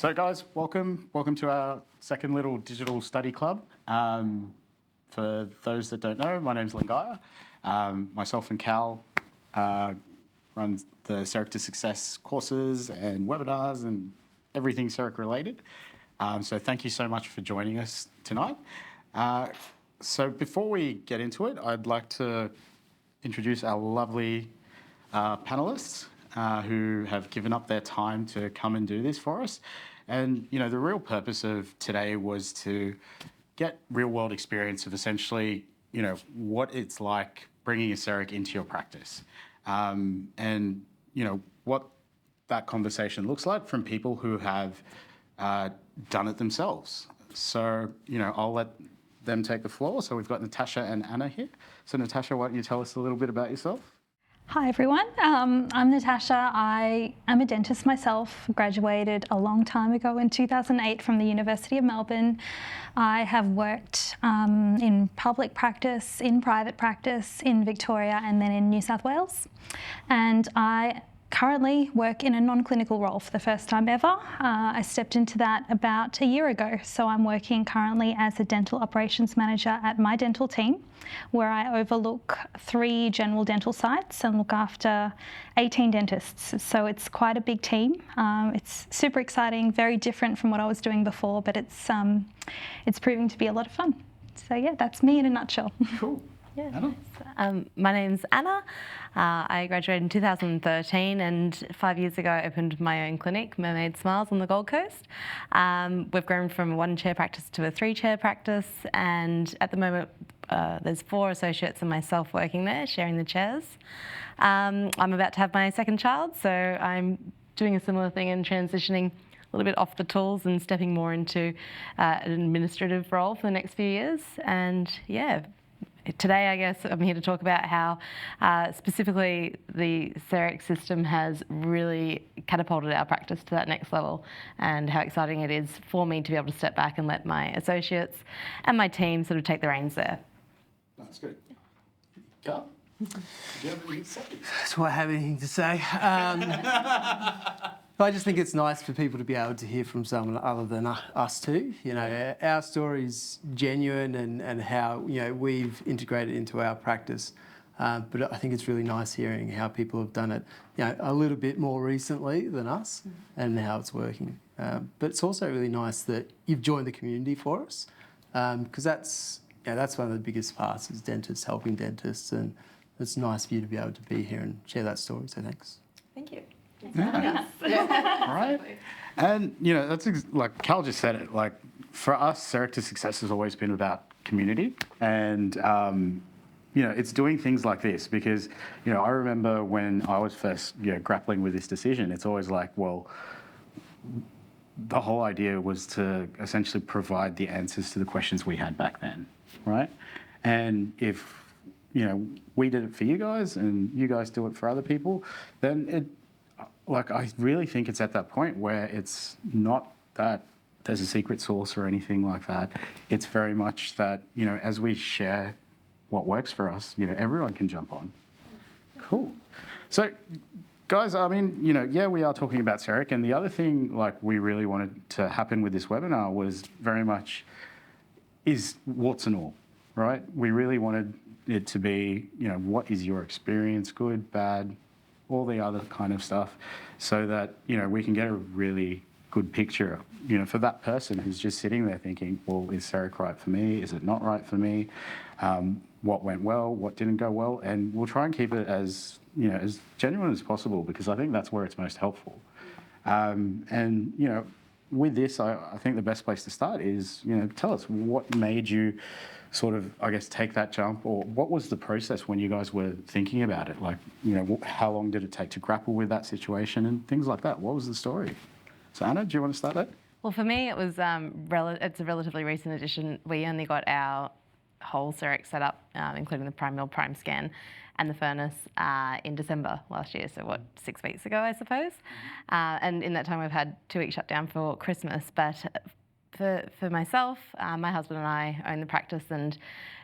So guys, welcome to our second little digital study club. For those that don't know, my name's Lingaya. Myself and Cal run the CEREC to Success courses and webinars and everything CEREC related. So thank you so much for joining us tonight. So before we get into it, I'd like to introduce our lovely panelists who have given up their time to come and do this for us. And, you know, the real purpose of today was to get real-world experience of essentially, you know, what it's like bringing a CEREC into your practice. And, you know, what that conversation looks like from people who have done it themselves. So, you know, I'll let them take the floor. So we've got Natasha and Anna here. So Natasha, why don't you tell us a little bit about yourself? Hi everyone, I'm Natasha. I am a dentist myself, graduated a long time ago in 2008 from the University of Melbourne. I have worked in public practice, in private practice, in Victoria and then in New South Wales. And I currently work in a non-clinical role for the first time ever. I stepped into that about a year ago. So I'm working currently as a dental operations manager at my dental team, where I overlook 3 general dental sites and look after 18 dentists. So it's quite a big team. It's super exciting, very different from what I was doing before, but it's proving to be a lot of fun. So yeah, that's me in a nutshell. Cool. Yeah. My name's Anna. I graduated in 2013 and 5 years ago I opened my own clinic, Mermaid Smiles, on the Gold Coast. We've grown from a 1-chair practice to a 3-chair practice, and at the moment there's 4 associates and myself working there, sharing the chairs. I'm about to have my second child, so I'm doing a similar thing and transitioning a little bit off the tools and stepping more into an administrative role for the next few years. And yeah, today, I guess, I'm here to talk about how specifically the CEREC system has really catapulted our practice to that next level, and how exciting it is for me to be able to step back and let my associates and my team sort of take the reins there. That's good. Carl, do you have anything to say? Do I have anything to say? I just think it's nice for people to be able to hear from someone other than us too. You know, our story's genuine and how, you know, we've integrated into our practice. But I think it's really nice hearing how people have done it, you know, a little bit more recently than us and how it's working. But it's also really nice that you've joined the community for us, because that's one of the biggest parts is dentists helping dentists, and it's nice for you to be able to be here and share that story. So thanks. Thank you. Yeah. All right. And, you know, that's like Cal just said it, like for us, CEREC to Success has always been about community. And, you know, it's doing things like this because, you know, I remember when I was first, you know, grappling with this decision, it's always like, well, the whole idea was to essentially provide the answers to the questions we had back then, right? And if, you know, we did it for you guys and you guys do it for other people, then like, I really think it's at that point where it's not that there's a secret sauce or anything like that. It's very much that, you know, as we share what works for us, you know, everyone can jump on. Cool. So, guys, I mean, you know, yeah, we are talking about CEREC, and the other thing, like, we really wanted to happen with this webinar was very much is warts and all, right? We really wanted it to be, you know, what is your experience, good, bad, all the other kind of stuff, so that, you know, we can get a really good picture, you know, for that person who's just sitting there thinking, well, is CEREC right for me? Is it not right for me? What went well? What didn't go well? And we'll try and keep it as, you know, as genuine as possible, because I think that's where it's most helpful. And, you know, with this, I think the best place to start is, you know, tell us what made you sort of, I guess, take that jump, or what was the process when you guys were thinking about it? Like, you know, how long did it take to grapple with that situation and things like that? What was the story? So Anna, do you want to start that? Well, for me, it was it's a relatively recent addition. We only got our whole CEREC set up, including the prime mill, prime scan, and the furnace in December last year. So what, 6 weeks ago, I suppose. And in that time, we've had 2 weeks shut down for Christmas. But for myself, my husband and I own the practice, and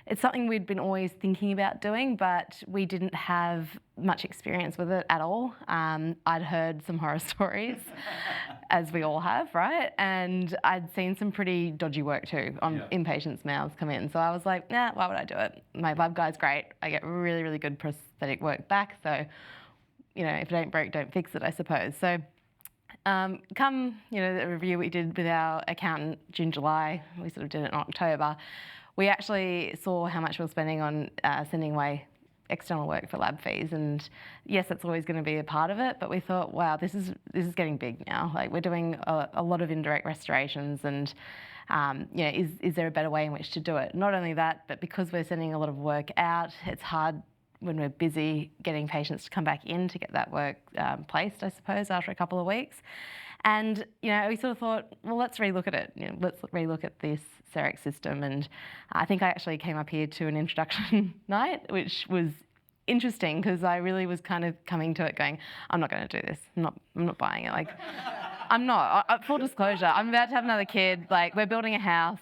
it's something we'd been always thinking about doing, but we didn't have much experience with it at all. I'd heard some horror stories, as we all have, right? And I'd seen some pretty dodgy work too in patients' mouths come in. So I was like, nah, why would I do it? My lab guy's great. I get really, really good prosthetic work back. So, you know, if it ain't broke, don't fix it, I suppose. So come, you know, the review we did with our accountant June, July, we sort of did it in October, we actually saw how much we were spending on sending away external work for lab fees, and yes, that's always going to be a part of it, but we thought, wow, this is getting big now. Like, we're doing a lot of indirect restorations, and you know, is there a better way in which to do it? Not only that, but because we're sending a lot of work out, it's hard when we're busy getting patients to come back in to get that work placed, I suppose, after a couple of weeks. And, you know, we sort of thought, well, let's relook at it. You know, let's relook at this CEREC system. And I think I actually came up here to an introduction night, which was interesting because I really was kind of coming to it going, I'm not going to do this. I'm not buying it. Like, I'm not. Full disclosure, I'm about to have another kid. Like, we're building a house.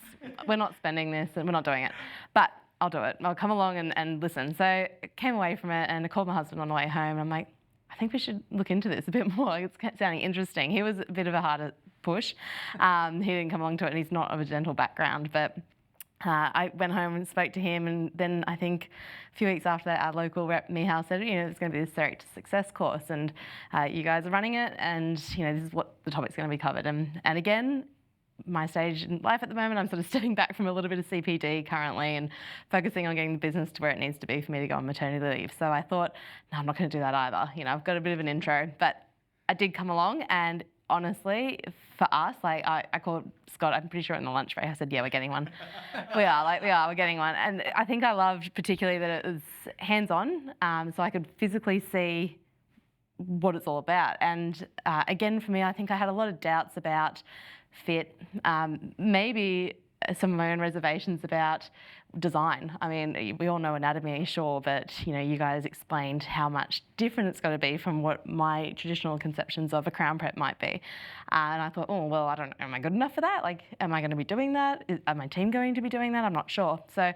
We're not spending this and we're not doing it. But I'll do it. I'll come along and listen. So I came away from it and I called my husband on the way home and I'm like, I think we should look into this a bit more. It's sounding interesting. He was a bit of a harder push. He didn't come along to it, and he's not of a dental background. But I went home and spoke to him, and then I think a few weeks after that, our local rep, Mihal, said, you know, there's going to be this CEREC to Success course, and you guys are running it, and, you know, this is what the topic's going to be covered. And again, my stage in life at the moment, I'm sort of stepping back from a little bit of CPD currently and focusing on getting the business to where it needs to be for me to go on maternity leave. So I thought, no, I'm not going to do that either. You know, I've got a bit of an intro, but I did come along, and honestly, for us, like I called Scott, I'm pretty sure in the lunch break, I said, yeah, we're getting one. we're getting one. And I think I loved particularly that it was hands-on, so I could physically see what it's all about. And again, for me, I think I had a lot of doubts about fit, maybe some of my own reservations about design. I mean, we all know anatomy, sure, but, you know, you guys explained how much different it's got to be from what my traditional conceptions of a crown prep might be. And I thought, oh, well, I don't know, am I good enough for that? Like, am I going to be doing that? Are my team going to be doing that? I'm not sure. So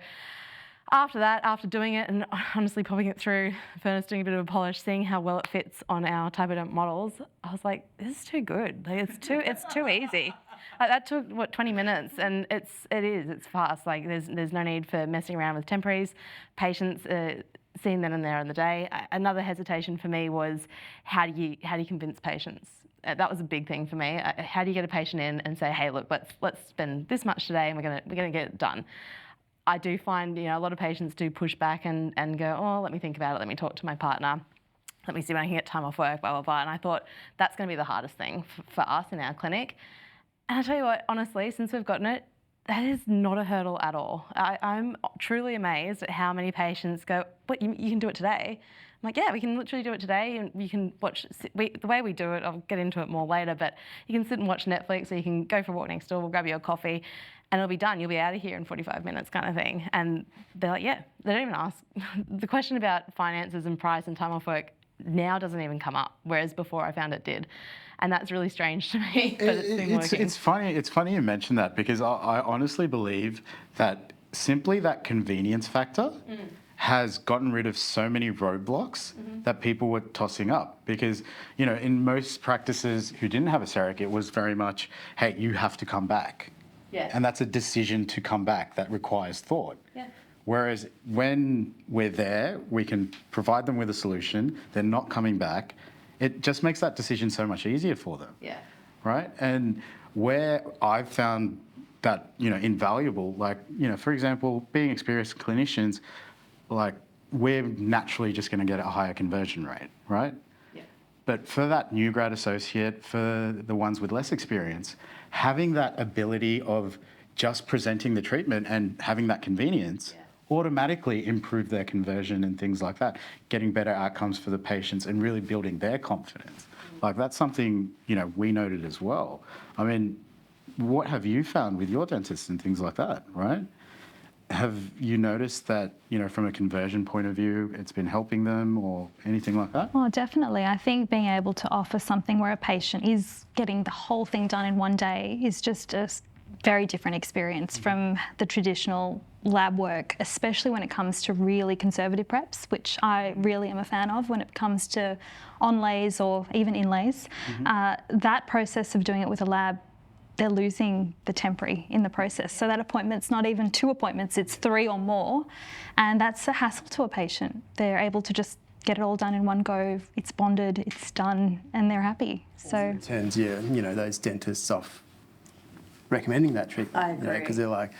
after that, after doing it and honestly popping it through the furnace, doing a bit of a polish, seeing how well it fits on our typodont models, I was like, this is too good. Like, it's too easy. Like, that took, what, 20 minutes, and it's fast. Like, there's no need for messing around with temporaries. Patients seeing them in there in the day. Another hesitation for me was how do you convince patients? That was a big thing for me. How do you get a patient in and say, hey, look, let's spend this much today, and we're gonna get it done. I do find, you know, a lot of patients do push back and go, oh, let me think about it, let me talk to my partner, let me see when I can get time off work, blah, blah, blah. And I thought that's going to be the hardest thing for us in our clinic. And I'll tell you what, honestly, since we've gotten it, that is not a hurdle at all. I'm truly amazed at how many patients go, what, you can do it today? I'm like, yeah, we can literally do it today, and you can watch, the way we do it, I'll get into it more later, but you can sit and watch Netflix, or you can go for a walk next door, we'll grab you a coffee, and it'll be done. You'll be out of here in 45 minutes kind of thing. And they're like, yeah, they don't even ask. The question about finances and price and time off work now doesn't even come up, whereas before I found it did. And that's really strange to me, but it's been working. It's funny you mention that, because I honestly believe that simply that convenience factor has gotten rid of so many roadblocks that people were tossing up. Because, you know, in most practices who didn't have a CEREC, it was very much, hey, you have to come back. Yeah. And that's a decision to come back that requires thought. Yeah. Whereas when we're there, we can provide them with a solution, they're not coming back, it just makes that decision so much easier for them. Yeah. Right? And where I've found that, you know, invaluable, like, you know, for example, being experienced clinicians, like, we're naturally just going to get a higher conversion rate, right? Yeah. But for that new grad associate, for the ones with less experience, having that ability of just presenting the treatment and having that convenience automatically improve their conversion and things like that, getting better outcomes for the patients and really building their confidence. Like, that's something, you know, we noted as well. I mean, what have you found with your dentists and things like that, right? Have you noticed that, you know, from a conversion point of view, it's been helping them or anything like that? Oh, definitely. I think being able to offer something where a patient is getting the whole thing done in one day is just a very different experience from the traditional lab work, especially when it comes to really conservative preps, which I really am a fan of when it comes to onlays or even inlays. That process of doing it with a lab, they're losing the temporary in the process. So that appointment's not even 2 appointments, it's 3 or more. And that's a hassle to a patient. They're able to just get it all done in one go, it's bonded, it's done, and they're happy. So It turns those dentists off recommending that treatment. I agree. Because they're like,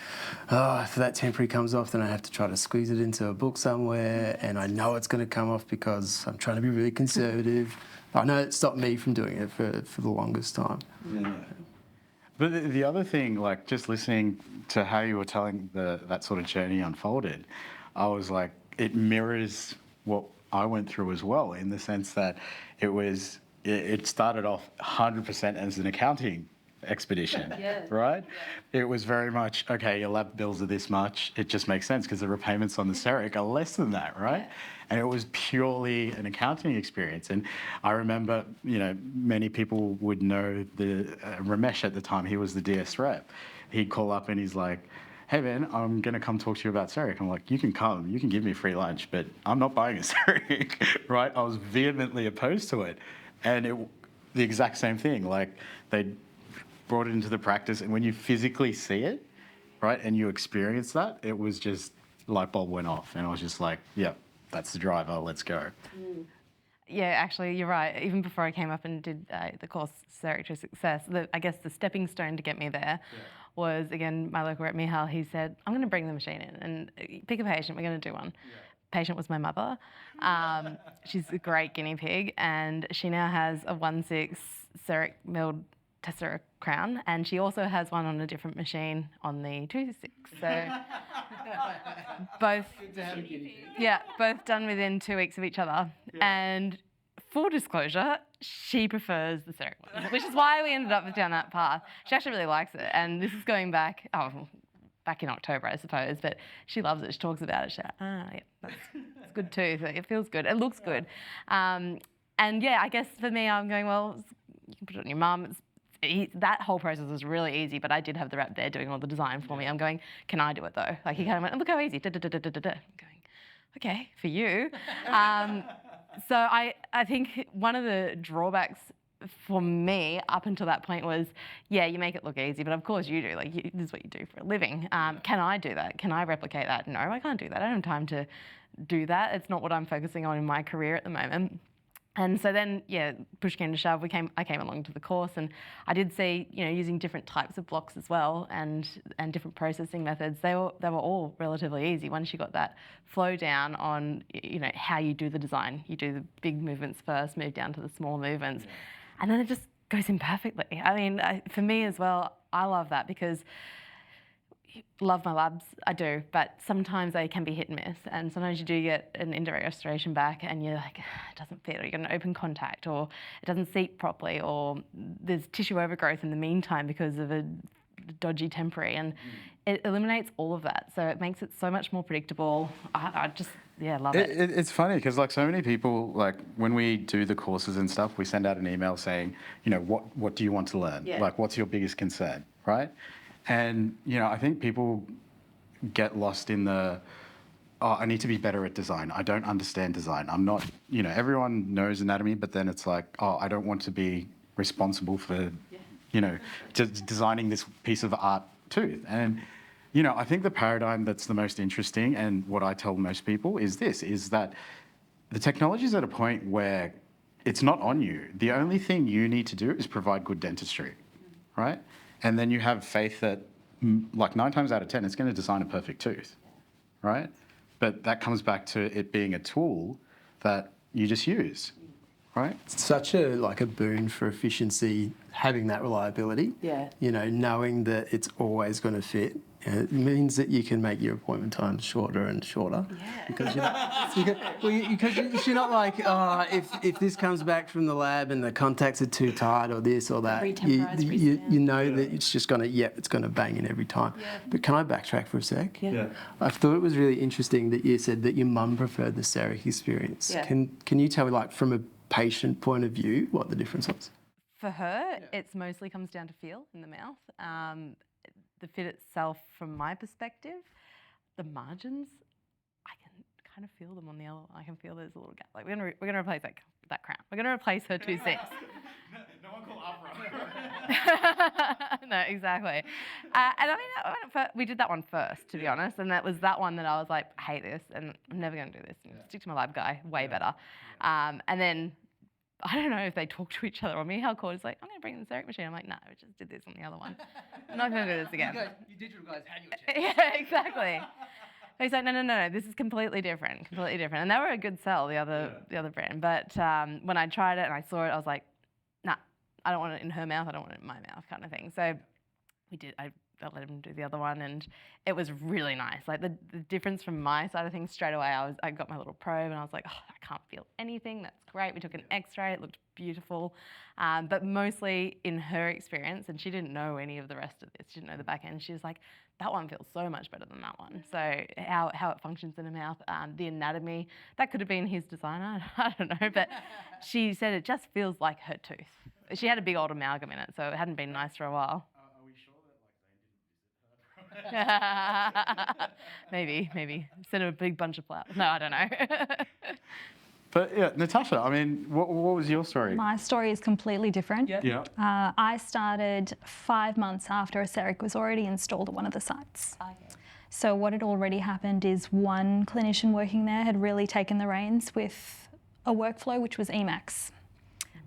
oh, if that temporary comes off, then I have to try to squeeze it into a book somewhere, and I know it's going to come off because I'm trying to be really conservative. I know it stopped me from doing it for the longest time. Yeah. But the other thing, like just listening to how you were telling that sort of journey unfolded, I was like, it mirrors what I went through as well, in the sense that it started off 100% as an accounting expedition, right? It was very much, okay, your lab bills are this much. It just makes sense because the repayments on the CEREC are less than that, right? Yeah. And it was purely an accounting experience. And I remember, many people would know Ramesh at the time. He was the DS rep. He'd call up and he's like, hey man, I'm going to come talk to you about CEREC. I'm like, you can come, you can give me free lunch, but I'm not buying a CEREC, right? I was vehemently opposed to it. And the exact same thing, like they brought it into the practice, and when you physically see it, right, and you experience that, it was just light bulb went off, and I was just like, yeah, that's the driver, let's go. Yeah, actually, you're right. Even before I came up and did the course CEREC to Success, I guess the stepping stone to get me there was, again, my local rep Mihal. He said, I'm going to bring the machine in and pick a patient, we're going to do one. Patient was my mother. She's a great guinea pig, and she now has a 1/6 CEREC milled Tessera crown, and she also has one on a different machine on the 2/6. So both done within 2 weeks of each other. And full disclosure, she prefers the CEREC one, which is why we ended up down that path. She actually really likes it, and this is going back in October, I suppose, but she loves it. She talks about it. She's like, that's good too. So it feels good. It looks good. And yeah, I guess for me, I'm going, well, you can put it on your mum. That whole process was really easy, but I did have the rep there doing all the design for me. I'm going, can I do it though? Like he kind of went, look how easy. I'm going, okay, for you. So I think one of the drawbacks for me up until that point was, yeah, you make it look easy, but of course you do. Like this is what you do for a living. Can I do that? Can I replicate that? No, I can't do that. I don't have time to do that. It's not what I'm focusing on in my career at the moment. And so then, yeah, push came to shove. I came along to the course, and I did see, using different types of blocks as well, and different processing methods. They were all relatively easy once you got that flow down on, how you do the design. You do the big movements first, move down to the small movements, and then it just goes in perfectly. I mean, for me as well, I love that because. Love my labs, I do, but sometimes they can be hit and miss, and sometimes you do get an indirect restoration back and you're like, it doesn't fit, or you get an open contact, or it doesn't seat properly, or there's tissue overgrowth in the meantime because of a dodgy temporary, and it eliminates all of that, so it makes it so much more predictable. I just love it. It's funny because like so many people, like when we do the courses and stuff, we send out an email saying, what do you want to learn? Yeah. Like what's your biggest concern, right? And, I think people get lost in I need to be better at design. I don't understand design. I'm not, everyone knows anatomy, but then it's like, I don't want to be responsible for, designing this piece of art too. And, I think the paradigm that's the most interesting, and what I tell most people is that the technology is at a point where it's not on you. The only thing you need to do is provide good dentistry, right? And then you have faith that, like 9 times out of 10, it's going to design a perfect tooth, right? But that comes back to it being a tool that you just use, right? It's such a boon for efficiency, having that reliability. Yeah. Knowing that it's always going to fit. It means that you can make your appointment times shorter and shorter. Yeah. Because you're not like, if this comes back from the lab and the contacts are too tight or this or that, you know that it's just going to, it's going to bang in every time. Yeah. But can I backtrack for a sec? Yeah. I thought it was really interesting that you said that your mum preferred the CEREC experience. Yeah. Can you tell me, from a patient point of view, what the difference was? For her, it mostly comes down to feel in the mouth. The fit itself, from my perspective, the margins, I can kind of feel them on the other one. I can feel there's a little gap. Like we're gonna replace that crown. We're gonna replace her 2 6. No one call Opera. No, exactly. And I mean, we did that one first, to be honest, and that was that one that I was like, I hate this, and I'm never going to do this. Stick to my lab guy, way better. And then I don't know if they talk to each other or me. How cool is like, I'm going to bring in the CEREC machine. I'm like, no, we just did this on the other one. I'm not going to do this again. You digital guys had your chance. Yeah, exactly. He's like, no, this is completely different. And they were a good sell, the other brand. But when I tried it and I saw it, I was like, nah, I don't want it in her mouth. I don't want it in my mouth, kind of thing. So we did. I let him do the other one, and it was really nice. Like the difference from my side of things straight away. I got my little probe, and I was like, oh, I can't feel anything. That's great. We took an X-ray. It looked beautiful. But mostly in her experience, and she didn't know any of the rest of this. She didn't know the back end. She was like, that one feels so much better than that one. So how it functions in her mouth, the anatomy, that could have been his designer. I don't know, but she said it just feels like her tooth. She had a big old amalgam in it, so it hadn't been nice for a while. Are we sure that they didn't visit her? Maybe. Send her a big bunch of flowers. No, I don't know. But yeah, Natasha, I mean, what was your story? My story is completely different. Yeah. I started 5 months after a CEREC was already installed at one of the sites. Okay. So what had already happened is one clinician working there had really taken the reins with a workflow which was Emacs.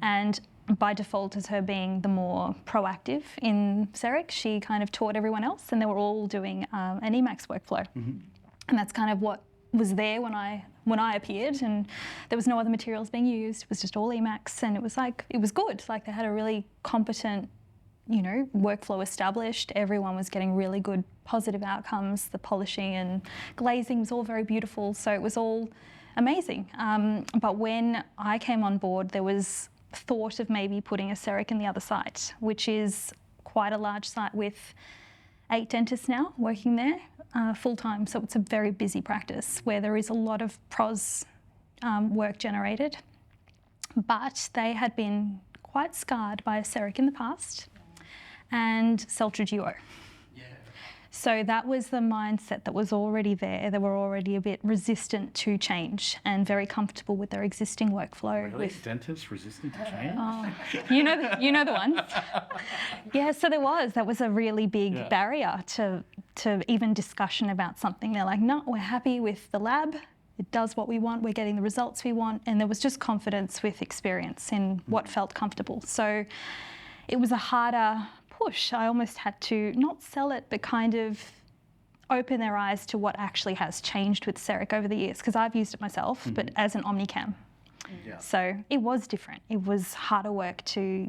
And by default, as her being the more proactive in CEREC, she kind of taught everyone else, and they were all doing an Emacs workflow. Mm-hmm. And that's kind of what was there when I appeared, and there was no other materials being used. It was just all Emacs, and it was good. Like they had a really competent, workflow established. Everyone was getting really good positive outcomes. The polishing and glazing was all very beautiful, so it was all amazing. But when I came on board, there was thought of maybe putting a CEREC in the other site, which is quite a large site with 8 dentists now working there full time. So it's a very busy practice where there is a lot of pros work generated. But they had been quite scarred by a CEREC in the past and Celtra Duo. So that was the mindset that was already there. They were already a bit resistant to change and very comfortable with their existing workflow. Really? Dentists resistant to change? You know the ones. Yeah, so that was a really big barrier to even discussion about something. They're like, no, we're happy with the lab. It does what we want. We're getting the results we want. And there was just confidence with experience in what felt comfortable. So it was a harder push. I almost had to not sell it, but kind of open their eyes to what actually has changed with CEREC over the years, because I've used it myself, but as an omnicam. Yeah. So it was different. It was harder work to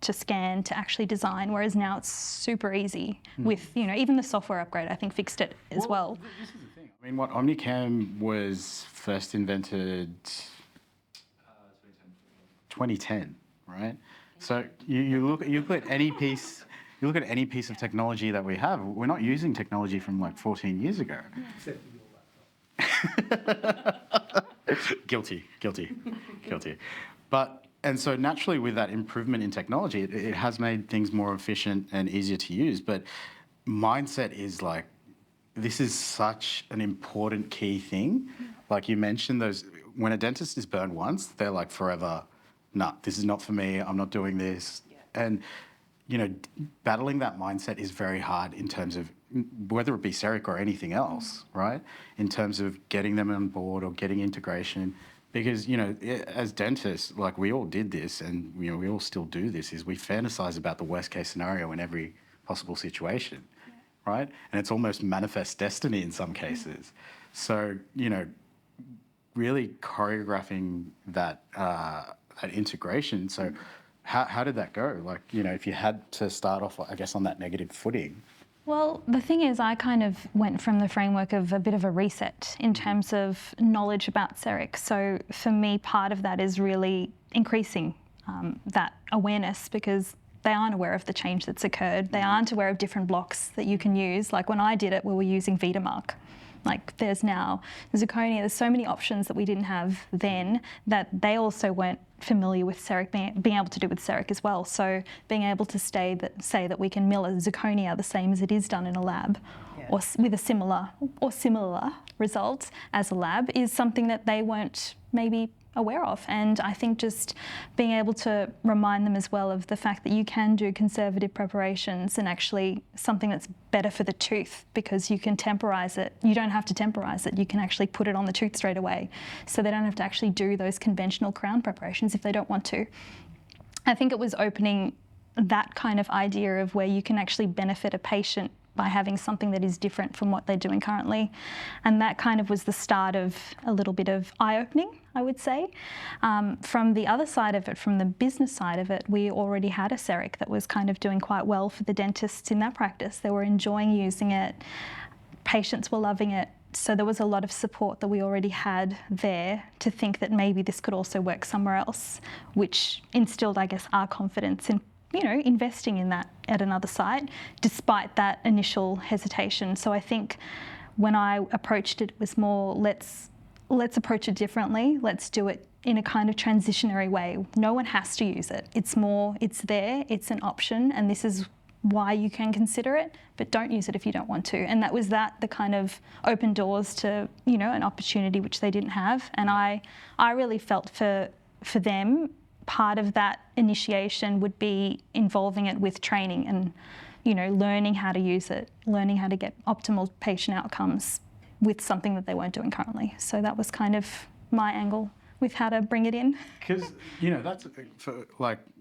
scan, to actually design, whereas now it's super easy with, even the software upgrade, I think, fixed it as well. This is the thing. I mean, Omnicam was first invented 2010, right? So you look at any piece of technology that we have. We're not using technology from like 14 years ago. Except for your laptop. Guilty. And so naturally, with that improvement in technology, it has made things more efficient and easier to use. But mindset is like, this is such an important key thing. Like you mentioned, when a dentist is burned once, they're like forever, nah, this is not for me, I'm not doing this. Yeah. And, battling that mindset is very hard in terms of whether it be CEREC or anything else, right? In terms of getting them on board or getting integration. Because, as dentists, like we all did this and, we all still do this, is we fantasize about the worst case scenario in every possible situation, right? And it's almost manifest destiny in some cases. So, really choreographing that integration. So how did that go? Like, if you had to start off, I guess, on that negative footing. Well, the thing is, I kind of went from the framework of a bit of a reset in terms of knowledge about CEREC. So for me, part of that is really increasing that awareness, because they aren't aware of the change that's occurred. They aren't aware of different blocks that you can use. Like when I did it, we were using VitaMark. Like there's now zirconia, there's so many options that we didn't have then that they also weren't familiar with CEREC, being able to do with CEREC as well. So being able to say that we can mill a zirconia the same as it is done in a lab, with a similar result as a lab is something that they weren't maybe aware of. And I think just being able to remind them as well of the fact that you can do conservative preparations and actually something that's better for the tooth, because you can temporize it. You don't have to temporize it. You can actually put it on the tooth straight away. So they don't have to actually do those conventional crown preparations if they don't want to. I think it was opening that kind of idea of where you can actually benefit a patient by having something that is different from what they're doing currently. And that kind of was the start of a little bit of eye-opening, I would say. From the other side of it, from the business side of it, we already had a CEREC that was kind of doing quite well for the dentists in that practice. They were enjoying using it. Patients were loving it. So there was a lot of support that we already had there to think that maybe this could also work somewhere else, which instilled, I guess, our confidence in investing in that at another site, despite that initial hesitation. So I think when I approached it, it was more, let's approach it differently. Let's do it in a kind of transitionary way. No one has to use it. It's more, it's there, it's an option, and this is why you can consider it, but don't use it if you don't want to. And that was the kind of open doors to, an opportunity which they didn't have. And I really felt for them, part of that initiation would be involving it with training and, learning how to use it, learning how to get optimal patient outcomes with something that they weren't doing currently. So that was kind of my angle with how to bring it in. Because, that's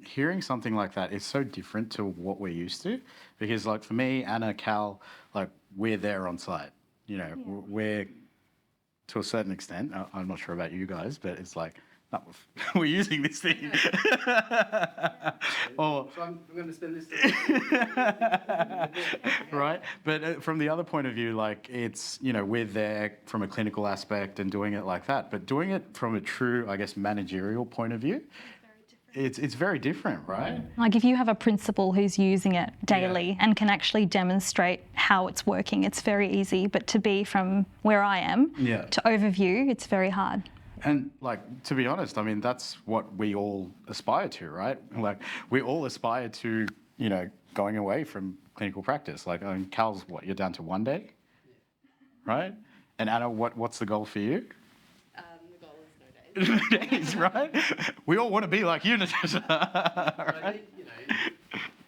hearing something like that is so different to what we're used to. Because, for me, Anna, Cal, we're there on site. We're, to a certain extent, I'm not sure about you guys, but it's no, we're using this thing. Or, So I'm going to spend this. right? But from the other point of view, it's, we're there from a clinical aspect and doing it like that. But doing it from a true, I guess, managerial point of view, it's very different, right? If you have a principal who's using it daily and can actually demonstrate how it's working, it's very easy. But to be from where I am to overview, it's very hard. And to be honest, that's what we all aspire to, right? We all aspire to, going away from clinical practice. Cal's, you're down to 1 day, right? And Anna, what's the goal for you? The goal is no days. No days, right? We all want to be like you, Natasha. Right?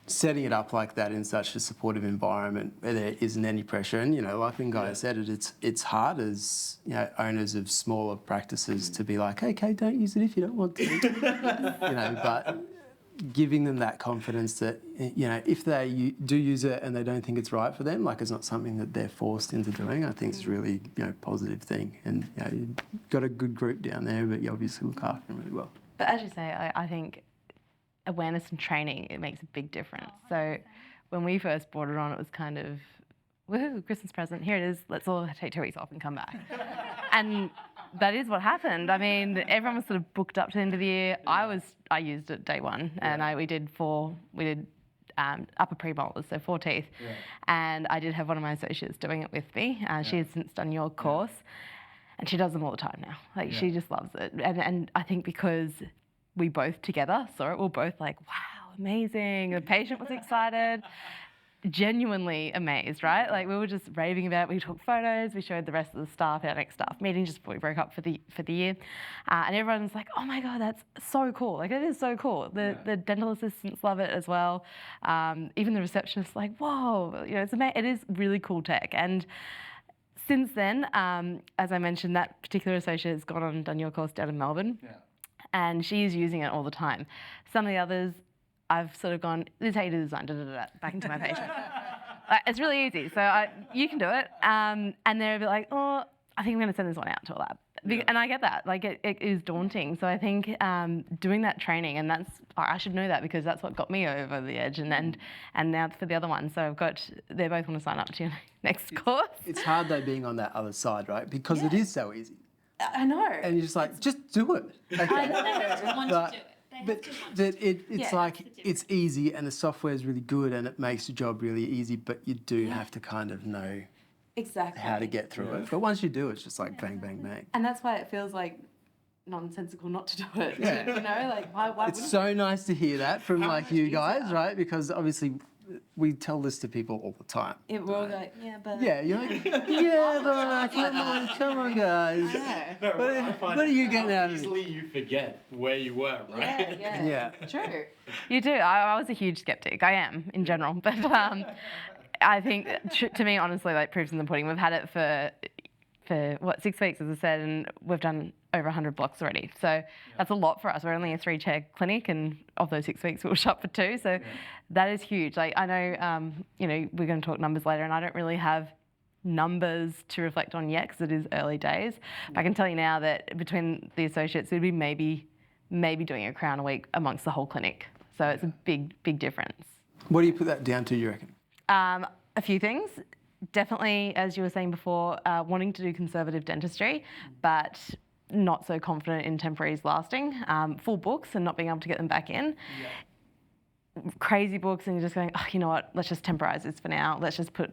Setting it up like that in such a supportive environment where there isn't any pressure, and like when Guy said it, it's hard as owners of smaller practices to be like, okay, don't use it if you don't want to, but giving them that confidence that if they do use it and they don't think it's right for them, it's not something that they're forced into doing. I think it's really positive thing, and you've got a good group down there, but you obviously look after them really well. But as you say, I think awareness and training, it makes a big difference. So when we first brought it on, it was kind of, woohoo, Christmas present, here it is, let's all take 2 weeks off and come back. And that is what happened. Everyone was sort of booked up to the end of the year. I used it day one, and we did upper premolars, so 4 teeth. Yeah. And I did have one of my associates doing it with me. She has since done your course, and she does them all the time now. She just loves it. And I think because we both together saw it, we were both like, wow, amazing. The patient was excited, genuinely amazed, right? We were just raving about it. We took photos, we showed the rest of the staff, our next staff meeting just before we broke up for the year. And everyone's like, oh my God, that's so cool. It is so cool. The dental assistants love it as well. Even the receptionist's like, whoa, it's amazing. It is really cool tech. And since then, as I mentioned, that particular associate has gone on and done your course down in Melbourne. Yeah. And she's using it all the time. Some of the others, I've sort of gone, this is how you do design, back into my patient. It's really easy, so you can do it. And they're a bit like, oh, I think I'm going to send this one out to a lab. And I get that, it is daunting. So I think doing that training, and I should know that because that's what got me over the edge. And now for the other one, so they both want to sign up to your next course. It's hard though being on that other side, right? Because it is so easy. I know. And you're just just do it. Okay. I know. Want to do it. It's easy and the software is really good and it makes the job really easy, but you do have to kind of know how to get through it. But once you do, it's just bang, bang, bang. And that's why it feels nonsensical not to do it. Yeah. Why it's so nice to hear that from you guys, right? Because obviously we tell this to people all the time. We're all like, yeah, but. Yeah, you're like, yeah, but come on, guys. What are you getting out of it? Easily you forget where you were, right? Yeah. True. You do. I was a huge skeptic. I am in general, but I think to me, honestly, like proof's in the pudding. We've had it for what 6 weeks, as I said, and we've done over 100 blocks already. So that's a lot for us. We're only a 3-chair clinic, and of those 6 weeks, we were shut for 2. So that is huge. Like I know, we're going to talk numbers later, and I don't really have numbers to reflect on yet because it is early days. But I can tell you now that between the associates, we'd be maybe doing a crown a week amongst the whole clinic. So it's a big difference. What do you put that down to, you reckon? A few things. Definitely, as you were saying before, wanting to do conservative dentistry, but not so confident in temporaries lasting. Full books and not being able to get them back in. Crazy books, and you're just going, oh, you know what, let's just temporise this for now. Let's just put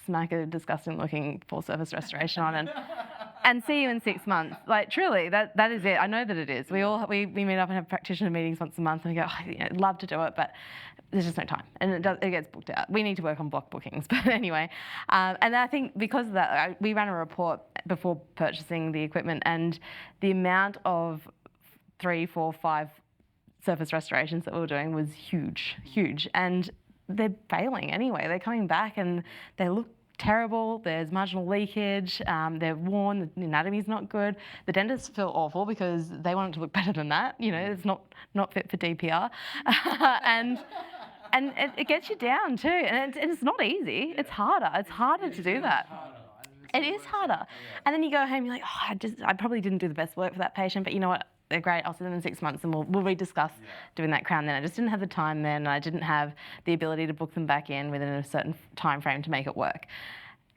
smack a disgusting looking full surface restoration on and see you in 6 months. Like truly, that is it. I know that it is. We meet up and have practitioner meetings once a month, and we go, oh, I'd love to do it, but there's just no time, and it gets booked out. We need to work on block bookings, but anyway. And I think because of that, we ran a report before purchasing the equipment, and the amount of 3, 4, 5 surface restorations that we were doing was huge, and they're failing anyway. They're coming back and they look terrible. There's marginal leakage. They're worn. The anatomy's not good. The dentists feel awful because they want it to look better than that. It's not fit for DPR, and it gets you down too. And it's not easy. It's harder. It's harder to do that. It is harder. And then you go home. You're like, oh, I probably didn't do the best work for that patient. But you know what? They're great. I'll see them in 6 months, and we'll rediscuss doing that crown then. I just didn't have the time then. And I didn't have the ability to book them back in within a certain time frame to make it work.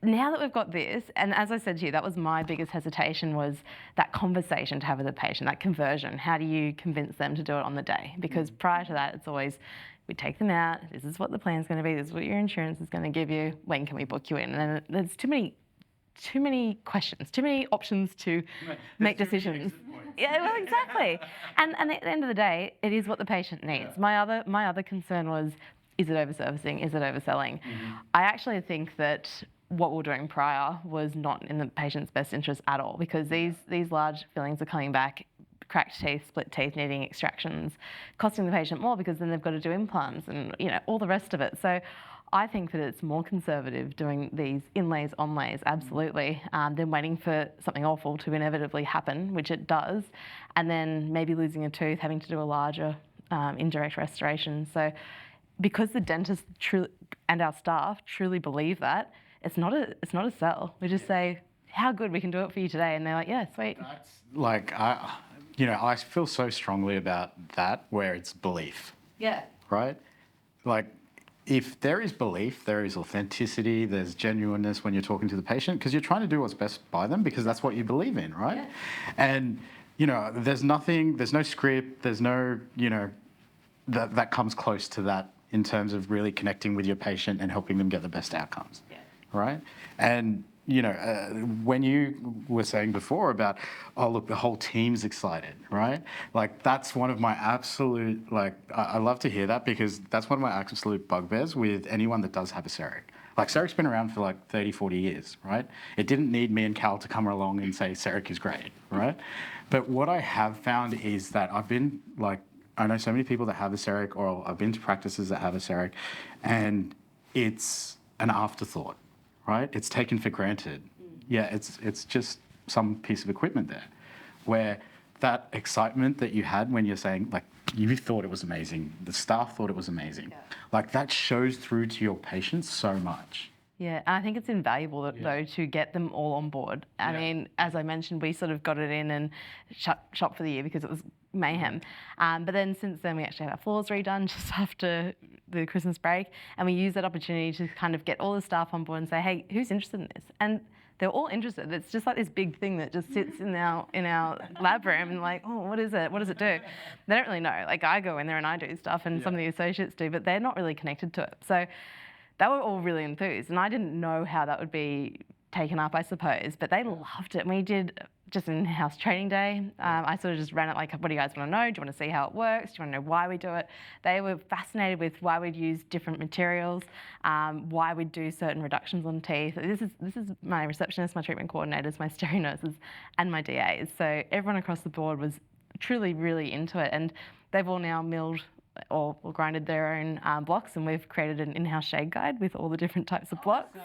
Now that we've got this, and as I said to you, that was my biggest hesitation, was that conversation to have with the patient, that conversion. How do you convince them to do it on the day? Because prior to that, it's always, we take them out, this is what the plan's going to be, this is what your insurance is going to give you, when can we book you in? And then there's too many questions, too many options to make decisions. Yeah, well, exactly. And at the end of the day, it is what the patient needs. My other concern was, is it overservicing? Is it overselling? I actually think that what we were doing prior was not in the patient's best interest at all, because these large fillings are coming back, cracked teeth, split teeth, needing extractions, costing the patient more because then they've got to do implants and all the rest of it. So I think that it's more conservative doing these inlays, onlays, absolutely, than waiting for something awful to inevitably happen, which it does, and then maybe losing a tooth, having to do a larger indirect restoration. So because the dentist and our staff truly believe that, it's not a sell. We just say how good we can do it for you today, and they're like, yeah, sweet. That's like I feel so strongly about that, where it's belief. Yeah. Right? Like, if there is belief, there is authenticity, there's genuineness when you're talking to the patient, because you're trying to do what's best by them, because that's what you believe in, right? Yeah. And, there's no script, there's no, that comes close to that in terms of really connecting with your patient and helping them get the best outcomes, right? And, when you were saying before about, oh, look, the whole team's excited, right? Like, that's one of my absolute, I love to hear that, because that's one of my absolute bugbears with anyone that does have a CEREC. Like, CEREC's been around for 30, 40 years, right? It didn't need me and Cal to come along and say CEREC is great, right? But what I have found is that I know so many people that have a CEREC, or I've been to practices that have a CEREC, and it's an afterthought. Right? It's taken for granted. Yeah, it's just some piece of equipment there, where that excitement that you had when you're saying, you thought it was amazing, the staff thought it was amazing, that shows through to your patients so much. Yeah, and I think it's invaluable though to get them all on board. I mean, as I mentioned, we sort of got it in and shop for the year because it was mayhem. But then since then, we actually had our floors redone just after the Christmas break, and we used that opportunity to kind of get all the staff on board and say, hey, who's interested in this? And they're all interested. It's just like this big thing that just sits in our lab room and oh, what is it? What does it do? They don't really know. I go in there and I do stuff, and some of the associates do, but they're not really connected to it. So they were all really enthused, and I didn't know how that would be taken up, I suppose, but they loved it. And we did just an in-house training day. I sort of just ran it like, what do you guys want to know? Do you want to see how it works? Do you want to know why we do it? They were fascinated with why we'd use different materials, why we'd do certain reductions on teeth. This is my receptionist, my treatment coordinators, my stereo nurses, and my DAs. So everyone across the board was truly really into it, and they've all now milled or grinded their own blocks, and we've created an in-house shade guide with all the different types of blocks.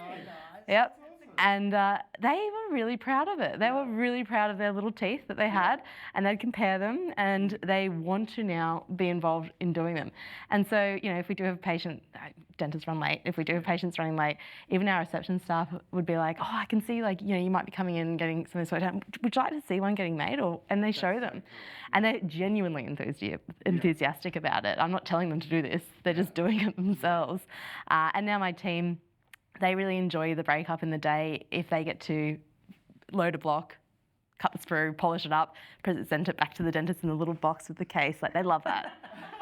Yep. And they were really proud of it. They were really proud of their little teeth that they had, and they'd compare them, and they want to now be involved in doing them. And so, you know, if we do have a patient, dentists run late, if we do have patients running late, even our reception staff would be like, oh, I can see, like, you know, you might be coming in and getting some of this work done. Would you like to see one getting made? And they show them. And they're genuinely enthusiastic about it. I'm not telling them to do this. They're just doing it themselves. And now my team, they really enjoy the break up in the day if they get to load a block, cut the sprue, polish it up, present it back to the dentist in a little box with the case. Like, they love that.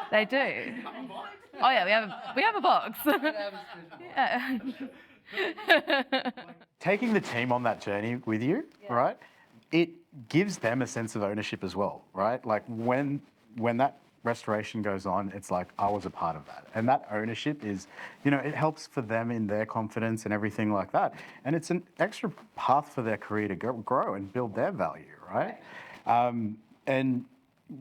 They do. Oh yeah, we have a box. Yeah. Taking the team on that journey with you, right? It gives them a sense of ownership as well, right? Like when that restoration goes on, it's like, I was a part of that. And that ownership is, you know, it helps for them in their confidence and everything like that. And it's an extra path for their career to grow and build their value, right? And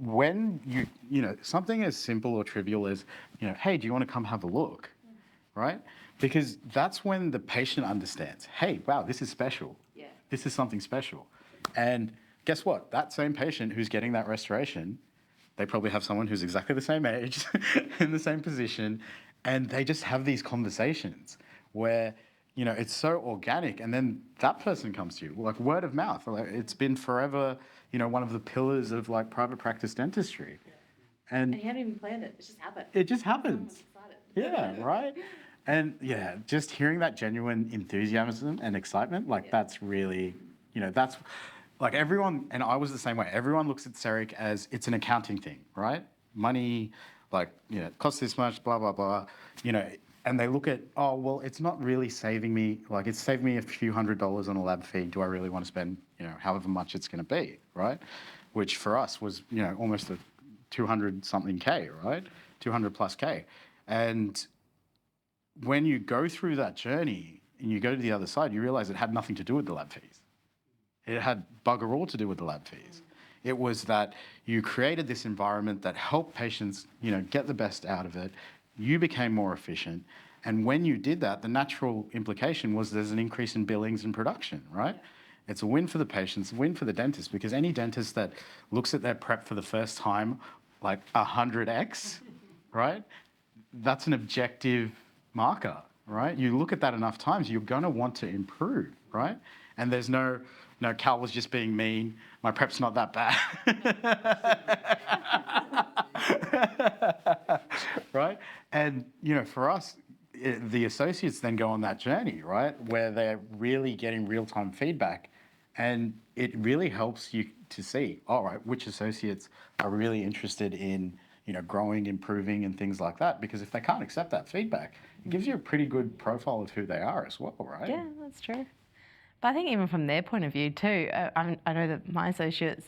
when you know, something as simple or trivial as, you know, hey, do you want to come have a look, right? Because that's when the patient understands, hey, wow, this is special. Yeah. This is something special. And guess what? That same patient who's getting that restoration, they probably have someone who's exactly the same age, in the same position, and they just have these conversations where, you know, it's so organic, and then that person comes to you, like word of mouth. Like, it's been forever, you know, one of the pillars of like private practice dentistry. And you hadn't even planned it, it just happened. It just happens. Yeah, right? And yeah, just hearing that genuine enthusiasm and excitement, like that's really, you know, that's like everyone, and I was the same way, everyone looks at CEREC as it's an accounting thing, right? Money, like, you know, it costs this much, blah, blah, blah, you know, and they look at, oh, well, it's not really saving me, like it's saved me a few $100s on a lab fee. Do I really want to spend, you know, however much it's going to be, right? Which for us was, you know, almost a 200 something K, right? 200 plus K. And when you go through that journey and you go to the other side, you realize it had nothing to do with the lab fees. It had bugger all to do with the lab fees. It was that you created this environment that helped patients, you know, get the best out of it. You became more efficient. And when you did that, the natural implication was there's an increase in billings and production, right? It's a win for the patients, a win for the dentist, because any dentist that looks at their prep for the first time, like 100x, right? That's an objective marker, right? You look at that enough times, you're going to want to improve, right? And there's no, Cal was just being mean. My prep's not that bad. Right? And, you know, for us, the associates then go on that journey, right? Where they're really getting real-time feedback. And it really helps you to see, all right, which associates are really interested in, you know, growing, improving, and things like that. Because if they can't accept that feedback, it gives you a pretty good profile of who they are as well, right? Yeah, that's true. But I think even from their point of view too, I know that my associates,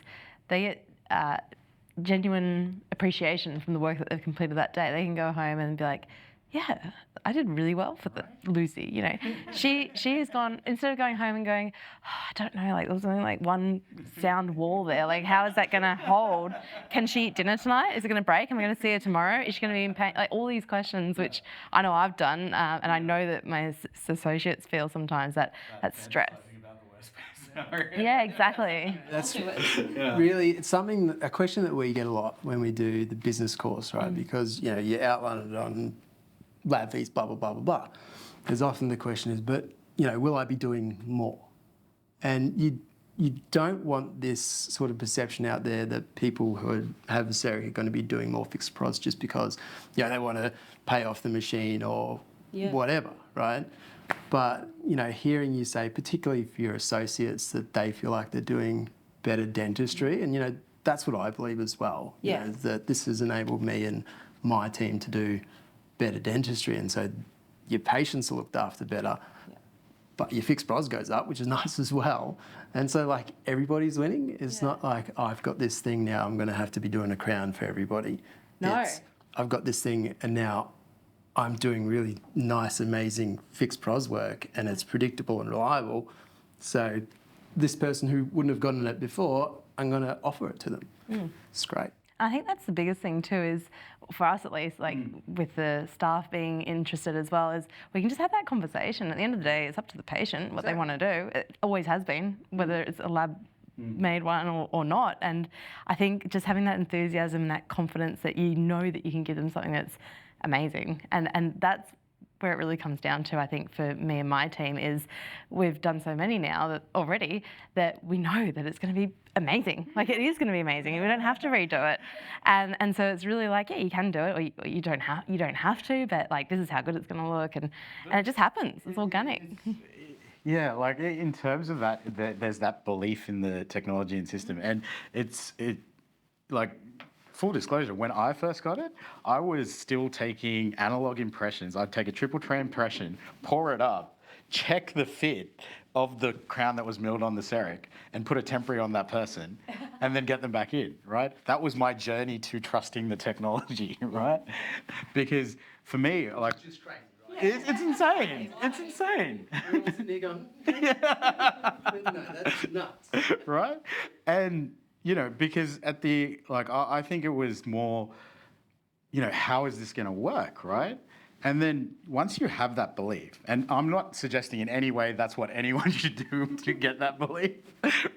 they get genuine appreciation from the work that they've completed that day. They can go home and be like, yeah, I did really well for Lucy, you know. She has gone, instead of going home and going, oh, I don't know, like there was only like one sound wall there, like how is that going to hold? Can she eat dinner tonight? Is it going to break? Am I going to see her tomorrow? Is she going to be in pain? Like all these questions, which I know I've done, and I know that my associates feel sometimes that stress. Yeah, exactly. That's really, it's something, a question that we get a lot when we do the business course, right? Because, you know, you outline it on lab fees, blah, blah, blah, blah, blah. There's often the question is, but, you know, will I be doing more? And you don't want this sort of perception out there that people who have a CEREC are going to be doing more fixed pros just because, you know, they want to pay off the machine or whatever, right? But, you know, hearing you say, particularly for your associates, that they feel like they're doing better dentistry, and, you know, that's what I believe as well. Yeah. You know, that this has enabled me and my team to do better dentistry, and so your patients are looked after better. but your fixed pros goes up, which is nice as well. And so like everybody's winning. It's not like, oh, I've got this thing now, I'm going to have to be doing a crown for everybody. No. It's, I've got this thing and now I'm doing really nice, amazing fixed pros work and it's predictable and reliable. So this person who wouldn't have gotten it before, I'm going to offer it to them. It's great. I think that's the biggest thing too is, for us at least, like with the staff being interested as well, is we can just have that conversation. At the end of the day, it's up to the patient what they want to do. It always has been, whether it's a lab-made one or not. And I think just having that enthusiasm and that confidence that you know that you can give them something that's amazing. And that's where it really comes down to, I think, for me and my team, is we've done so many now that already that we know that it's going to be amazing. Like, it is going to be amazing. We don't have to redo it. And so it's really like, yeah, you can do it, or you don't have to, but like, this is how good it's going to look. And it just happens. It's organic. Yeah, like in terms of that, there's that belief in the technology and system. And like, full disclosure, when I first got it, I was still taking analog impressions. I'd take a triple tray impression, pour it up, check the fit of the crown that was milled on the CEREC, and put a temporary on that person, and then get them back in, right? That was my journey to trusting the technology, right? Because for me, like, It's just crazy, right? it's insane. It's insane. Everyone's sitting there going, no, that's nuts. Right? And, you know, because at the, like, I think it was more, you know, how is this going to work, right? And then once you have that belief, and I'm not suggesting in any way that's what anyone should do to get that belief,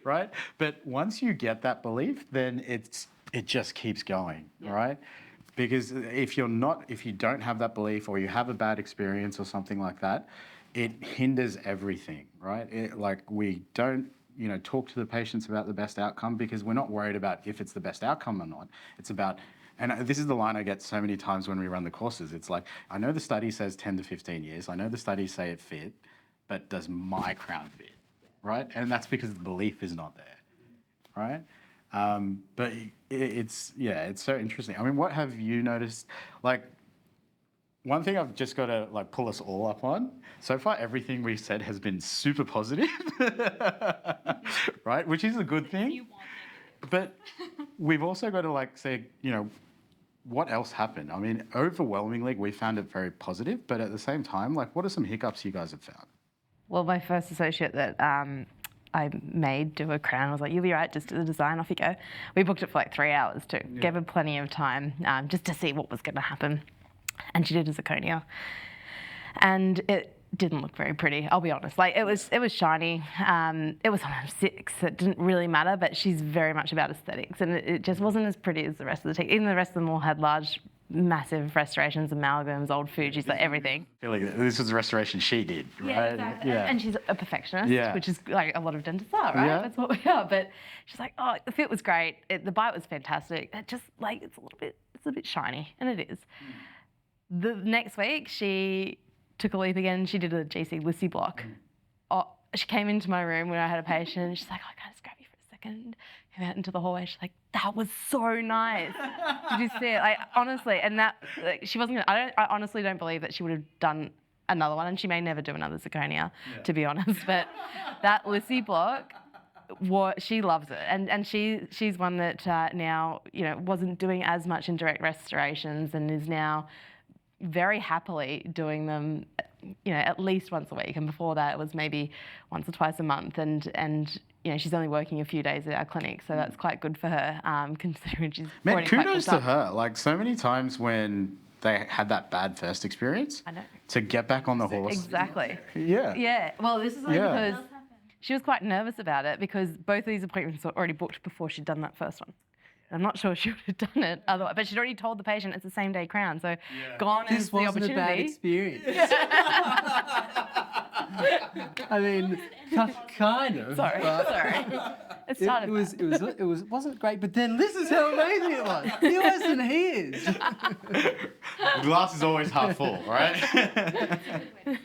right? But once you get that belief, then it just keeps going, right? Because if you don't have that belief, or you have a bad experience or something like that, it hinders everything, right? Like, we don't, you know, talk to the patients about the best outcome, because we're not worried about if it's the best outcome or not. It's about, and this is the line I get so many times when we run the courses. It's like, I know the study says 10 to 15 years. I know the studies say it fit, but does my crown fit, right? And that's because the belief is not there, right? But it's so interesting. I mean, what have you noticed? Like, one thing I've just got to like pull us all up on, so far everything we've said has been super positive, right? Which is a good thing. You want But we've also got to like say, you know, what else happened? I mean, overwhelmingly, we found it very positive, but at the same time, like, what are some hiccups you guys have found? Well, my first associate that I made do a crown, I was like, you'll be right, just do the design, off you go. We booked it for like 3 hours too. Yeah. Gave her plenty of time just to see what was going to happen. And she did a zirconia. And it didn't look very pretty, I'll be honest. Like, it was shiny. It was on 6. It didn't really matter, but she's very much about aesthetics. And it just wasn't as pretty as the rest of the team. Even the rest of them all had large, massive restorations, amalgams, old Fujis, like everything. I feel like this was a restoration she did, right? Yeah, exactly. Yeah. And she's a perfectionist, Yeah. which is like a lot of dentists are, right? Yeah. That's what we are. But she's like, oh, the fit was great. The bite was fantastic. It just like, it's a bit shiny, and it is. The next week, she took a leap again. She did a GC Lissy block. Oh, she came into my room when I had a patient. She's like, oh, can I just grab you for a second? Came out into the hallway. She's like, that was so nice. Did you see it? Like, honestly, and that, like, she wasn't gonna, I honestly don't believe that she would have done another one, and she may never do another zirconia, to be honest. But that Lissy block, she loves it, and she's one that now, you know, wasn't doing as much in direct restorations and is now very happily doing them, you know, at least once a week. And before that, it was maybe once or twice a month. And you know, she's only working a few days at our clinic, so that's quite good for her, considering she's Man, already quite kudos built to up. her. Like, so many times when they had that bad first experience, I know. to get back on the horse. Exactly. Yeah. Yeah. Well, this is only Yeah. because she was quite nervous about it, because both of these appointments were already booked before she'd done that first one. I'm not sure she would have done it otherwise, but she'd already told the patient it's the same day crown, so gone is This the wasn't a bad opportunity. experience. I mean, kind of. Sorry. It started It wasn't great, but then this is how amazing it was. Yours and his. The glass is always half full, right?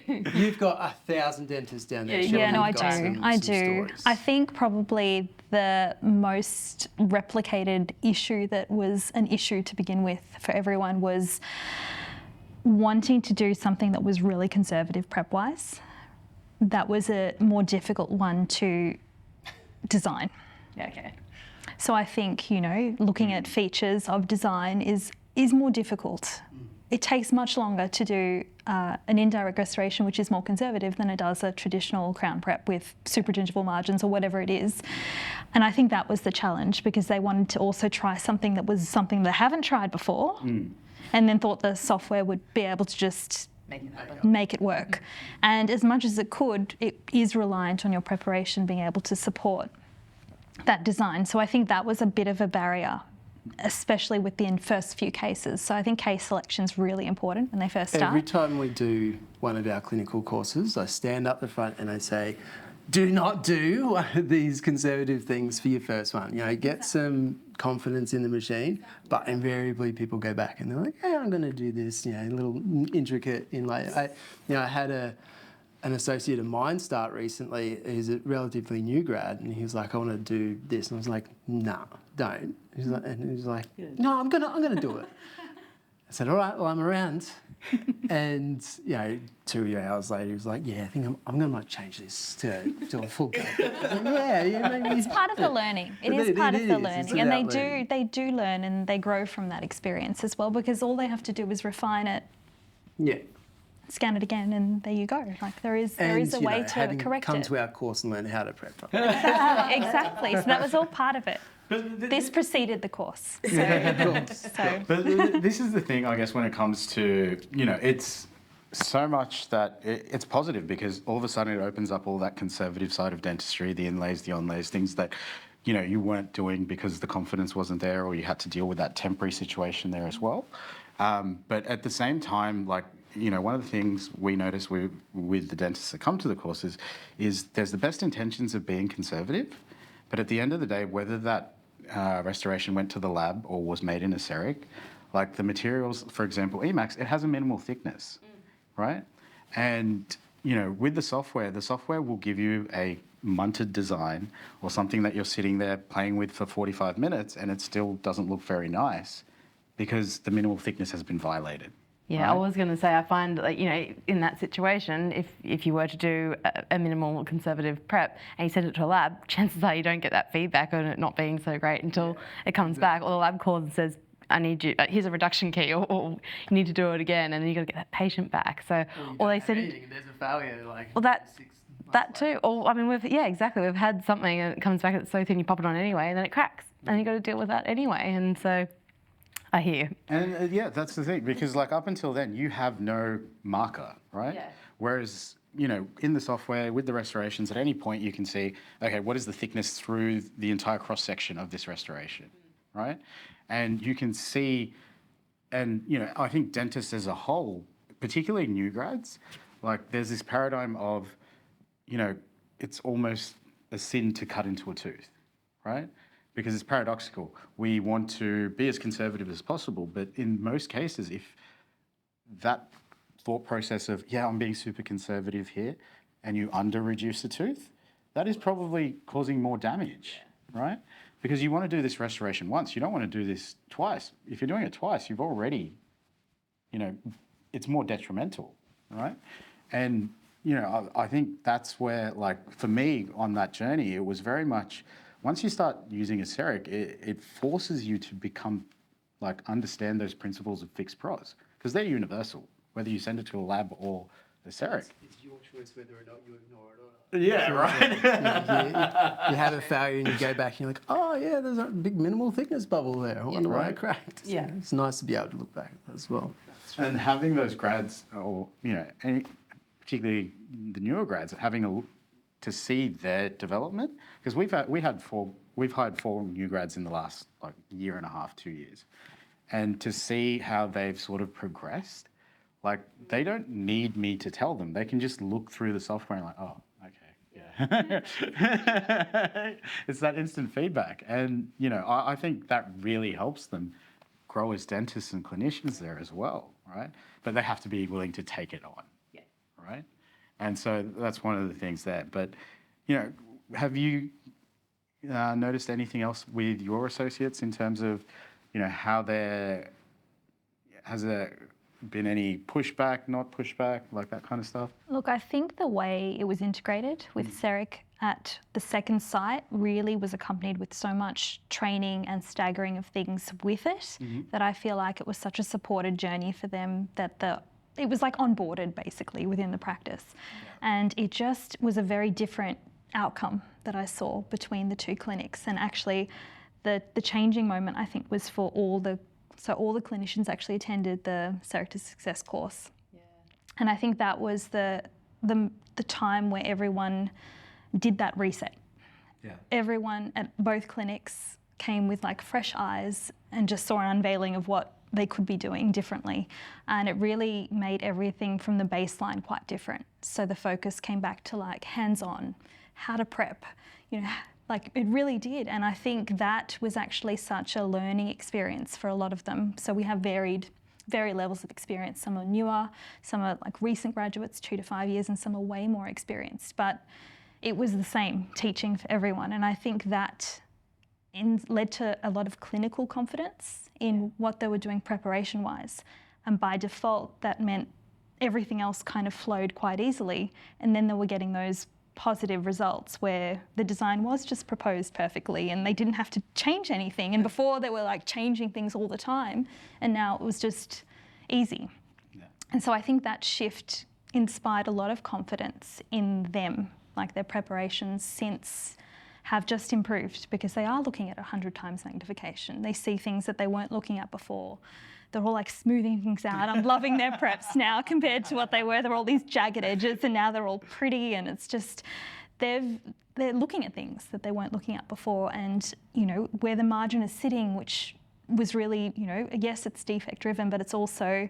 You've got 1,000 dentists down there. Yeah, Surely Yeah, no, I you've got do. some I do. stories. I think probably the most replicated issue that was an issue to begin with for everyone was wanting to do something that was really conservative prep-wise, that was a more difficult one to design. Yeah, okay. So I think, looking at features of design is more difficult. It takes much longer to do an indirect restoration, which is more conservative, than it does a traditional crown prep with supergingival margins or whatever it is. And I think that was the challenge, because they wanted to also try something that was something they haven't tried before, and then thought the software would be able to just make it work. And as much as it could, it is reliant on your preparation being able to support that design. So I think that was a bit of a barrier, especially with the first few cases. So I think case selection is really important when they first start. Every time we do one of our clinical courses, I stand up the front and I say, do not do one of these conservative things for your first one. Get some confidence in the machine, but invariably people go back and they're like, hey, I'm going to do this, a little intricate inlay. I had an associate of mine start recently who's a relatively new grad, and he was like, I want to do this. And I was like, nah, don't. He was like, no, I'm gonna do it. I said, all right, well, I'm around. And 2 hours later, he was like, yeah, I think I'm gonna change this to a full go. Maybe. It's part of the learning. It is part of the learning, and they do learn, and they grow from that experience as well, because all they have to do is refine it. Yeah. Scan it again, and there you go. Like there is a way to correct it. Come to our course and learn how to prep properly. Exactly. So that was all part of it. This preceded the course. But this is the thing, I guess, when it comes to, it's so much that it's positive, because all of a sudden it opens up all that conservative side of dentistry, the inlays, the onlays, things that, you weren't doing because the confidence wasn't there, or you had to deal with that temporary situation there as well. But at the same time, one of the things we notice with the dentists that come to the courses is there's the best intentions of being conservative, but at the end of the day, whether that restoration went to the lab or was made in a CEREC, like the materials, for example, Emax, it has a minimal thickness, right? And, with the software will give you a munted design or something that you're sitting there playing with for 45 minutes and it still doesn't look very nice because the minimal thickness has been violated. Yeah, right? I was going to say, I find in that situation, if you were to do a minimal conservative prep and you send it to a lab, chances are you don't get that feedback on it not being so great until it comes back, or the lab calls and says, I need you, here's a reduction key, or you need to do it again, and then you've got to get that patient back. So, or they said, there's a failure, well, that too. Or exactly. We've had something and it comes back, it's so thin you pop it on anyway, and then it cracks, and you've got to deal with that anyway. And so, I hear. And that's the thing, because up until then, you have no marker, right? Yeah. Whereas, in the software with the restorations, at any point you can see, okay, what is the thickness through the entire cross section of this restoration, right? And you can see, and I think dentists as a whole, particularly new grads, there's this paradigm of, it's almost a sin to cut into a tooth, right? Because it's paradoxical. We want to be as conservative as possible, but in most cases, if that thought process of, I'm being super conservative here, and you under-reduce the tooth, that is probably causing more damage, right? Because you want to do this restoration once, you don't want to do this twice. If you're doing it twice, you've already, it's more detrimental, right? And, I think that's where, for me on that journey, it was very much, once you start using a CEREC, it forces you to become, understand those principles of fixed pros, because they're universal, whether you send it to a lab or a CEREC. It's your choice whether or not you ignore it or not. Yeah, right. You have a failure and you go back and you're like, oh yeah, there's a big minimal thickness bubble there. I wonder why it cracked. Yeah. It's nice to be able to look back at that as well. And having those grads, or particularly the newer grads, to see their development, because we've hired 4 new grads in the last year and a half, 2 years, and to see how they've sort of progressed, they don't need me to tell them. They can just look through the software and oh, okay, yeah. It's that instant feedback, and I think that really helps them grow as dentists and clinicians there as well, right? But they have to be willing to take it on, right? And so that's one of the things there. But, have you noticed anything else with your associates in terms of, how been any pushback, not pushback, like that kind of stuff? Look, I think the way it was integrated with CEREC at the second site really was accompanied with so much training and staggering of things with it that I feel like it was such a supported journey for them that it was like onboarded basically within the practice. And it just was a very different outcome that I saw between the two clinics. And actually the changing moment I think was for all the clinicians actually attended the CEREC to Success course. Yeah. And I think that was the time where everyone did that reset. Yeah. Everyone at both clinics came with like fresh eyes and just saw an unveiling of what they could be doing differently. And it really made everything from the baseline quite different. So the focus came back to like hands-on, how to prep, like it really did. And I think that was actually such a learning experience for a lot of them. So we have varied levels of experience. Some are newer, some are like recent graduates, 2 to 5 years, and some are way more experienced. But it was the same teaching for everyone. And I think that led to a lot of clinical confidence in what they were doing preparation-wise. And by default, that meant everything else kind of flowed quite easily. And then they were getting those positive results where the design was just proposed perfectly and they didn't have to change anything. And before they were like changing things all the time, and now it was just easy. Yeah. And so I think that shift inspired a lot of confidence in them, like their preparations since have just improved because they are looking at 100 times magnification. They see things that they weren't looking at before. They're all like smoothing things out. I'm loving their preps now compared to what they were. They're all these jagged edges and now they're all pretty, and it's just, they're looking at things that they weren't looking at before. And, where the margin is sitting, which was really, yes, it's defect driven, but it's also,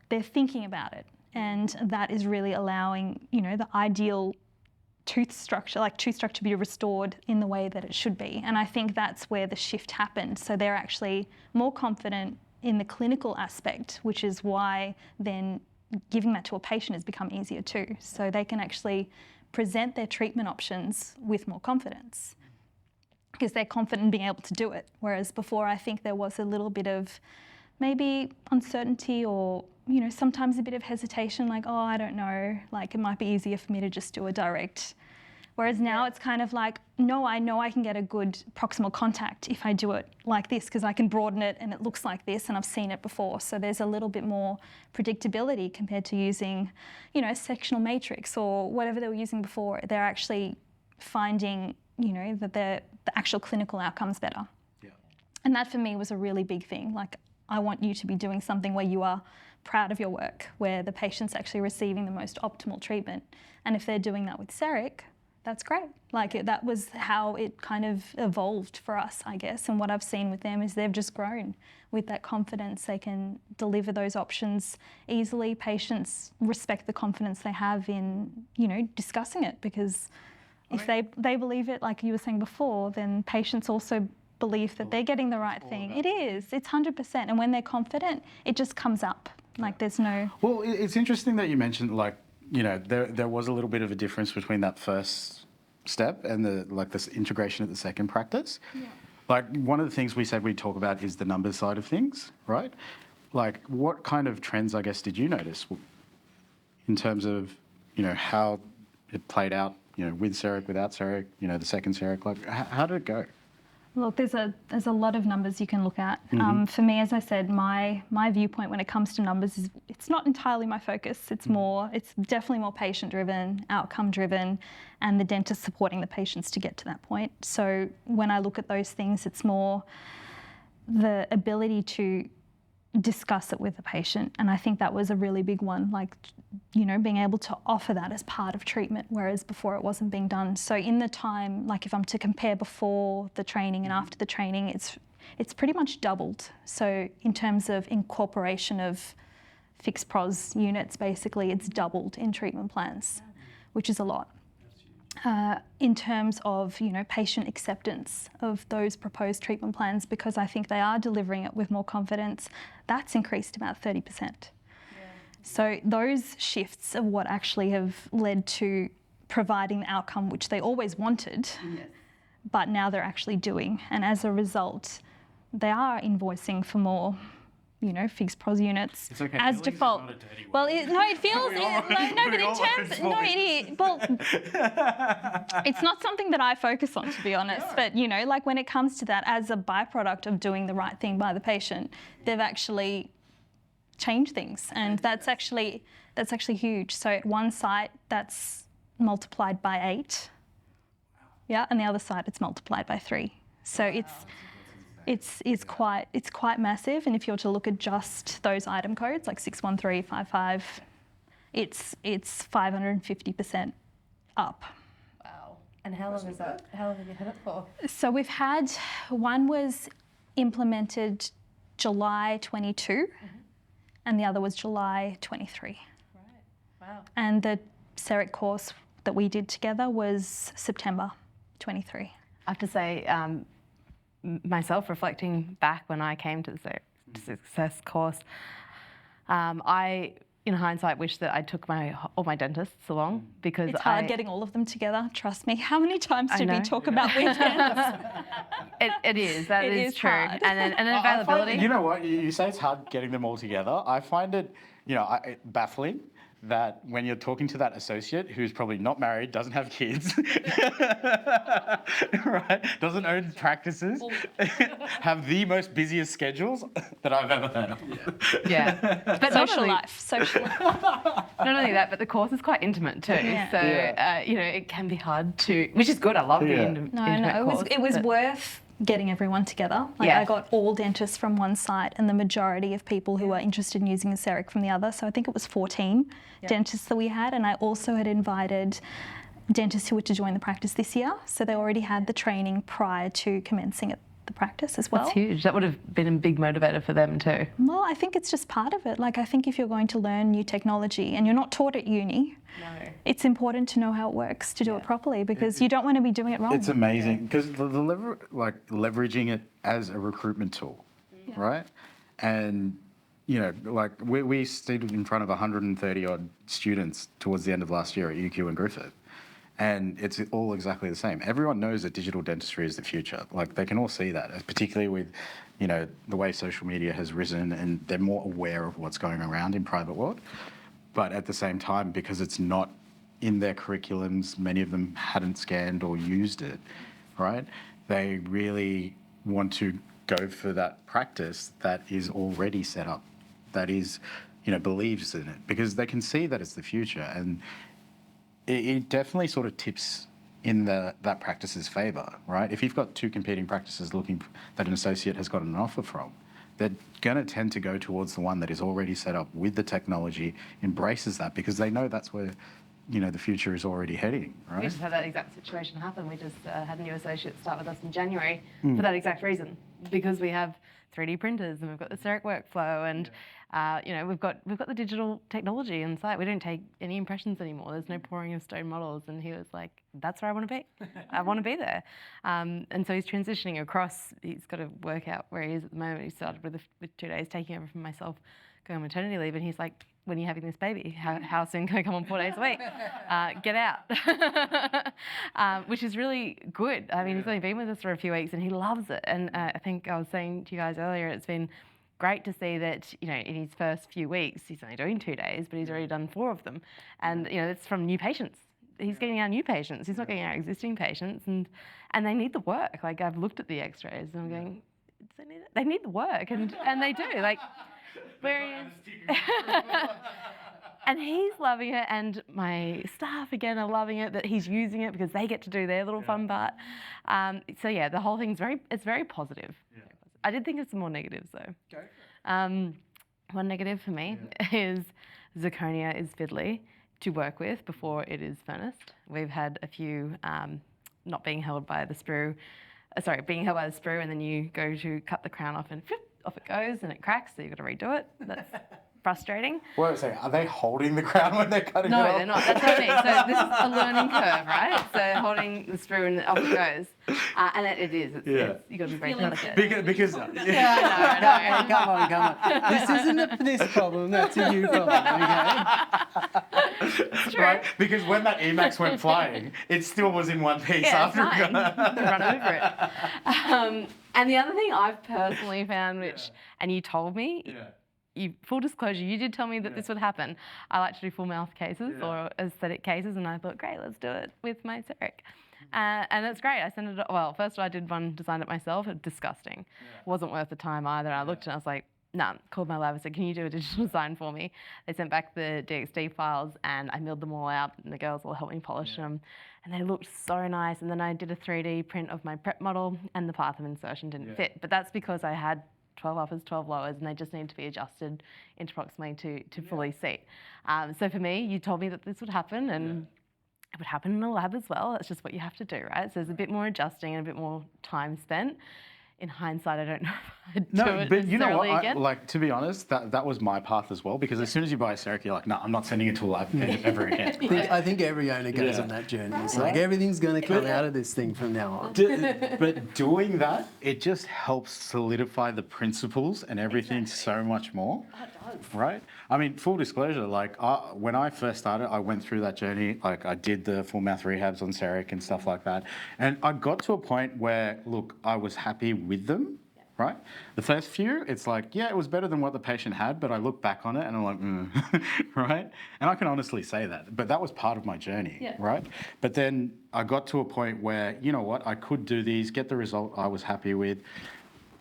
they're thinking about it. And that is really allowing, the ideal tooth structure to be restored in the way that it should be. And I think that's where the shift happened. So they're actually more confident in the clinical aspect, which is why then giving that to a patient has become easier too. So they can actually present their treatment options with more confidence because they're confident in being able to do it. Whereas before, I think there was a little bit of maybe uncertainty or sometimes a bit of hesitation, like, oh, I don't know, like it might be easier for me to just do a direct. Whereas now it's kind of like, no, I know I can get a good proximal contact if I do it like this because I can broaden it and it looks like this and I've seen it before. So there's a little bit more predictability compared to using, a sectional matrix or whatever they were using before. They're actually finding, that the actual clinical outcome's better. Yeah. And that for me was a really big thing. Like, I want you to be doing something where you are proud of your work, where the patient's actually receiving the most optimal treatment. And if they're doing that with CEREC, that's great. That was how it kind of evolved for us, I guess. And what I've seen with them is they've just grown with that confidence. They can deliver those options easily. Patients respect the confidence they have in, discussing it because if they believe it, like you were saying before, then patients also believe that they're getting the right thing. It is. It's 100%. And when they're confident, it just comes up. Like there's no... Well, it's interesting that you mentioned, there was a little bit of a difference between that first step and this integration at the second practice. Yeah. Like one of the things we said we'd talk about is the numbers side of things, right? Like what kind of trends, I guess, did you notice in terms of, how it played out, with CEREC, without CEREC, the second CEREC, like how did it go? Look, there's a lot of numbers you can look at. Mm-hmm. For me, as I said, my viewpoint when it comes to numbers is it's not entirely my focus. It's definitely more patient-driven, outcome-driven, and the dentist supporting the patients to get to that point. So when I look at those things, it's more the ability to discuss it with the patient. And I think that was a really big one, being able to offer that as part of treatment, whereas before it wasn't being done. So in the time, if I'm to compare before the training and after the training, it's pretty much doubled. So in terms of incorporation of fixed pros units, basically it's doubled in treatment plans, which is a lot. In terms of, patient acceptance of those proposed treatment plans, because I think they are delivering it with more confidence, that's increased about 30%. Yeah. So those shifts are what actually have led to providing the outcome which they always wanted, yes, but now they're actually doing. And as a result, they are invoicing for more fixed pros units It's okay. as Feelings is default. not a dirty word. Well, it feels We all- but we in all terms, own no, it is. Well, it's not something that I focus on, to be honest. But like when it comes to that, as a byproduct of doing the right thing by the patient, they've actually changed things, and that's actually huge. So at one site, that's multiplied by 8. Yeah, and the other side, it's multiplied by 3. So it's quite massive. And if you were to look at just those item codes, like 61355, it's 550% up. Wow. And how long is that? How long have you had it for? So we've had one was implemented July 22, and the other was July 23. Right. Wow. And the CEREC course that we did together was September 23. I have to say, myself reflecting back when I came to the Success course, I, in hindsight, wish that I took all my dentists along because It's hard getting all of them together, trust me. How many times I did we know. talk about weekends? It is. That It is is true. hard. And then I find- availability. you know what? You say it's hard getting them all together. I find it, baffling that when you're talking to that associate who's probably not married, doesn't have kids, right? Doesn't own practices, have the most busiest schedules that I've ever heard of. Yeah. But not Social only, life. not only that, but the course is quite intimate too. Yeah. So, it can be hard to, which is good. I love the Yeah. intimate course. It was but- worth getting everyone together. Like Yeah. I got all dentists from one site and the majority of people who are interested in using the CEREC from the other. So I think it was 14 dentists that we had, and I also had invited dentists who were to join the practice this year. So they already had the training prior to commencing at the practice as well. That's huge. That would have been a big motivator for them too. Well, I think it's just part of it. Like I think if you're going to learn new technology and you're not taught at uni, it's important to know how it works to do it properly, because you don't want to be doing it wrong. It's amazing because leveraging it as a recruitment tool, right? And we stood in front of 130 odd students towards the end of last year at UQ and Griffith, and it's all exactly the same. Everyone knows that digital dentistry is the future. Like they can all see that, particularly with the way social media has risen, and they're more aware of what's going around in private world. But at the same time, because it's not in their curriculums, many of them hadn't scanned or used it, right? They really want to go for that practice that is already set up, that is, believes in it, because they can see that it's the future. And it definitely sort of tips in that practice's favour, right? If you've got two competing practices looking that an associate has gotten an offer from, they're going to tend to go towards the one that is already set up with the technology, embraces that, because they know that's where, the future is already heading, We right? just had that exact situation happen. We just had a new associate start with us in January for that exact reason, because we have 3D printers and we've got the CEREC workflow and we've got the digital technology on site. We don't take any impressions anymore. There's no pouring of stone models. And he was like, "That's where I want to be. I want to be there." And so he's transitioning across. He's got to work out where he is at the moment. He started with 2 days taking over from myself, going on maternity leave, and he's like, "When are you having this baby? How soon can I come on 4 days a week? Get out." Which is really good. I mean, he's only been with us for a few weeks and he loves it. And I think I was saying to you guys earlier, it's been great to see that, in his first few weeks, he's only doing 2 days, but he's already done 4 of them. And, it's from new patients. He's getting our new patients. He's not getting our existing patients. And they need the work. Like, I've looked at the x-rays and I'm going, they need the work. And they do. Like, where he is. And he's loving it, and my staff again are loving it, that he's using it because they get to do their little fun part. So yeah, the whole thing's very positive. Yeah. I did think of some more negatives though. Go for it. One negative for me is zirconia is fiddly to work with before it is furnaced. We've had a few not being held by the sprue, being held by the sprue, and then you go to cut the crown off and off it goes and it cracks, so you've got to redo it. That's frustrating. Wait a second, are they holding the crown when they're cutting it No, off? they're not. That's what I mean. So this is a learning curve, right? So holding the sprue and off it goes. And it is. You've got to be very delicate. Because Yeah, Come on. This isn't a this problem, that's a you problem, okay? It's true. right? Because when that Emax went flying, it still was in one piece Yeah, it's after it fine. got Run over it. And the other thing I've personally found, which, and you told me, full disclosure, you did tell me that this would happen. I like to do full mouth cases or aesthetic cases, and I thought, great, let's do it with my CEREC. And it's great. I sent it, well, first I did one, designed it myself. It's disgusting. Wasn't worth the time either. I looked and I was like, nah, called my lab and said, can you do a digital design for me? They sent back the DXD files and I milled them all out, and the girls all helped me polish them. And they looked so nice. And then I did a 3D print of my prep model, and the path of insertion didn't fit. But that's because I had 12 uppers, 12 lowers, and they just need to be adjusted into approximately to fully seat. So for me, you told me that this would happen, and it would happen in the lab as well. That's just what you have to do, right? So there's a bit more adjusting and a bit more time spent. In hindsight, I don't know if I'd do it but you know what? again. Like, to be honest, that was my path as well, because as soon as you buy a CEREC, you're like, no, I'm not sending it to a lab ever again. I think every owner goes on that journey. It's like everything's going to come out of this thing from now on. But doing that, it just helps solidify the principles and everything so much more. Right? I mean, full disclosure, like when I first started, I went through that journey. Like I did the full mouth rehabs on CEREC and stuff like that. And I got to a point where, look, I was happy with them. Right? The first few, it's like, yeah, it was better than what the patient had, but I look back on it and I'm like, right? And I can honestly say that, but that was part of my journey, right? But then I got to a point where, you know what, I could do these, get the result I was happy with.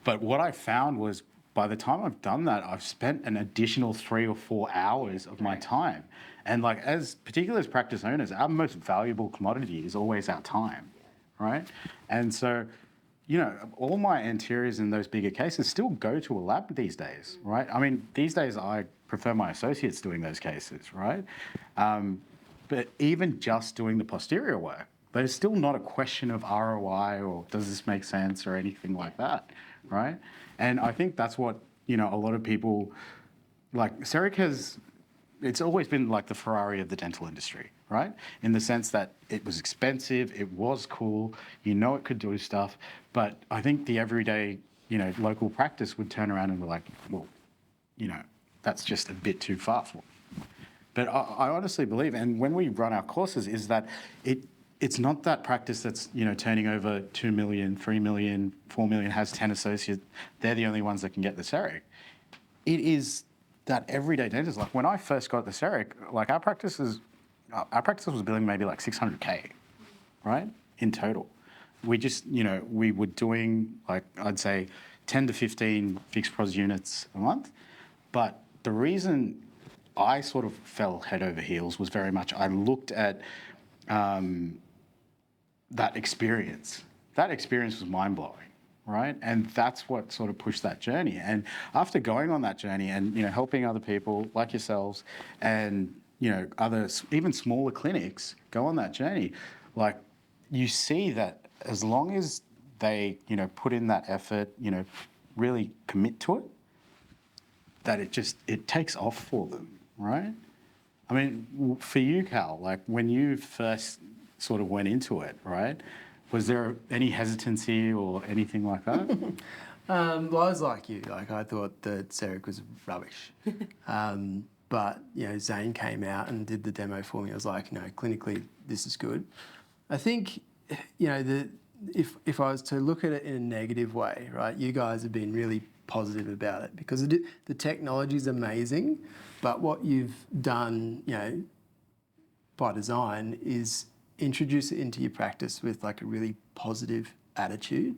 But what I found was, by the time I've done that, I've spent an additional 3 or 4 hours of my time. And like, particularly as practice owners, our most valuable commodity is always our time, right? And so, you know, all my anteriors in those bigger cases still go to a lab these days, right? I mean, these days I prefer my associates doing those cases, right? But even just doing the posterior work, there's still not a question of ROI or does this make sense or anything like that, right? And I think that's what, you know, a lot of people, like CEREC it's always been like the Ferrari of the dental industry, right? In the sense that it was expensive, it was cool, you know it could do stuff, but I think the everyday, you know, local practice would turn around and be like, well, you know, that's just a bit too far for me. But I honestly believe, and when we run our courses, is that it's not that practice that's, you know, turning over 2 million, 3 million, 4 million, has 10 associates, they're the only ones that can get the CEREC. It is that everyday dentist. Like when I first got the CEREC, like our practice was billing maybe like 600K, right, in total. We just, you know, we were doing like, I'd say 10 to 15 fixed pros units a month. But the reason I sort of fell head over heels was very much, I looked at that experience. That experience was mind-blowing, right? And that's what sort of pushed that journey. And after going on that journey and, you know, helping other people like yourselves and, you know, others, even smaller clinics go on that journey, like you see that as long as they, you know, put in that effort, you know, really commit to it, that it takes off for them, right? I mean, for you, Cal, like when you first sort of went into it, right? Was there any hesitancy or anything like that? Well, I was like you. Like I thought that CEREC was rubbish. But, you know, Zane came out and did the demo for me. I was like, no, clinically, this is good. I think, you know, if I was to look at it in a negative way, right, you guys have been really positive about it because the technology is amazing, but what you've done, you know, by design is introduce it into your practice with like a really positive attitude,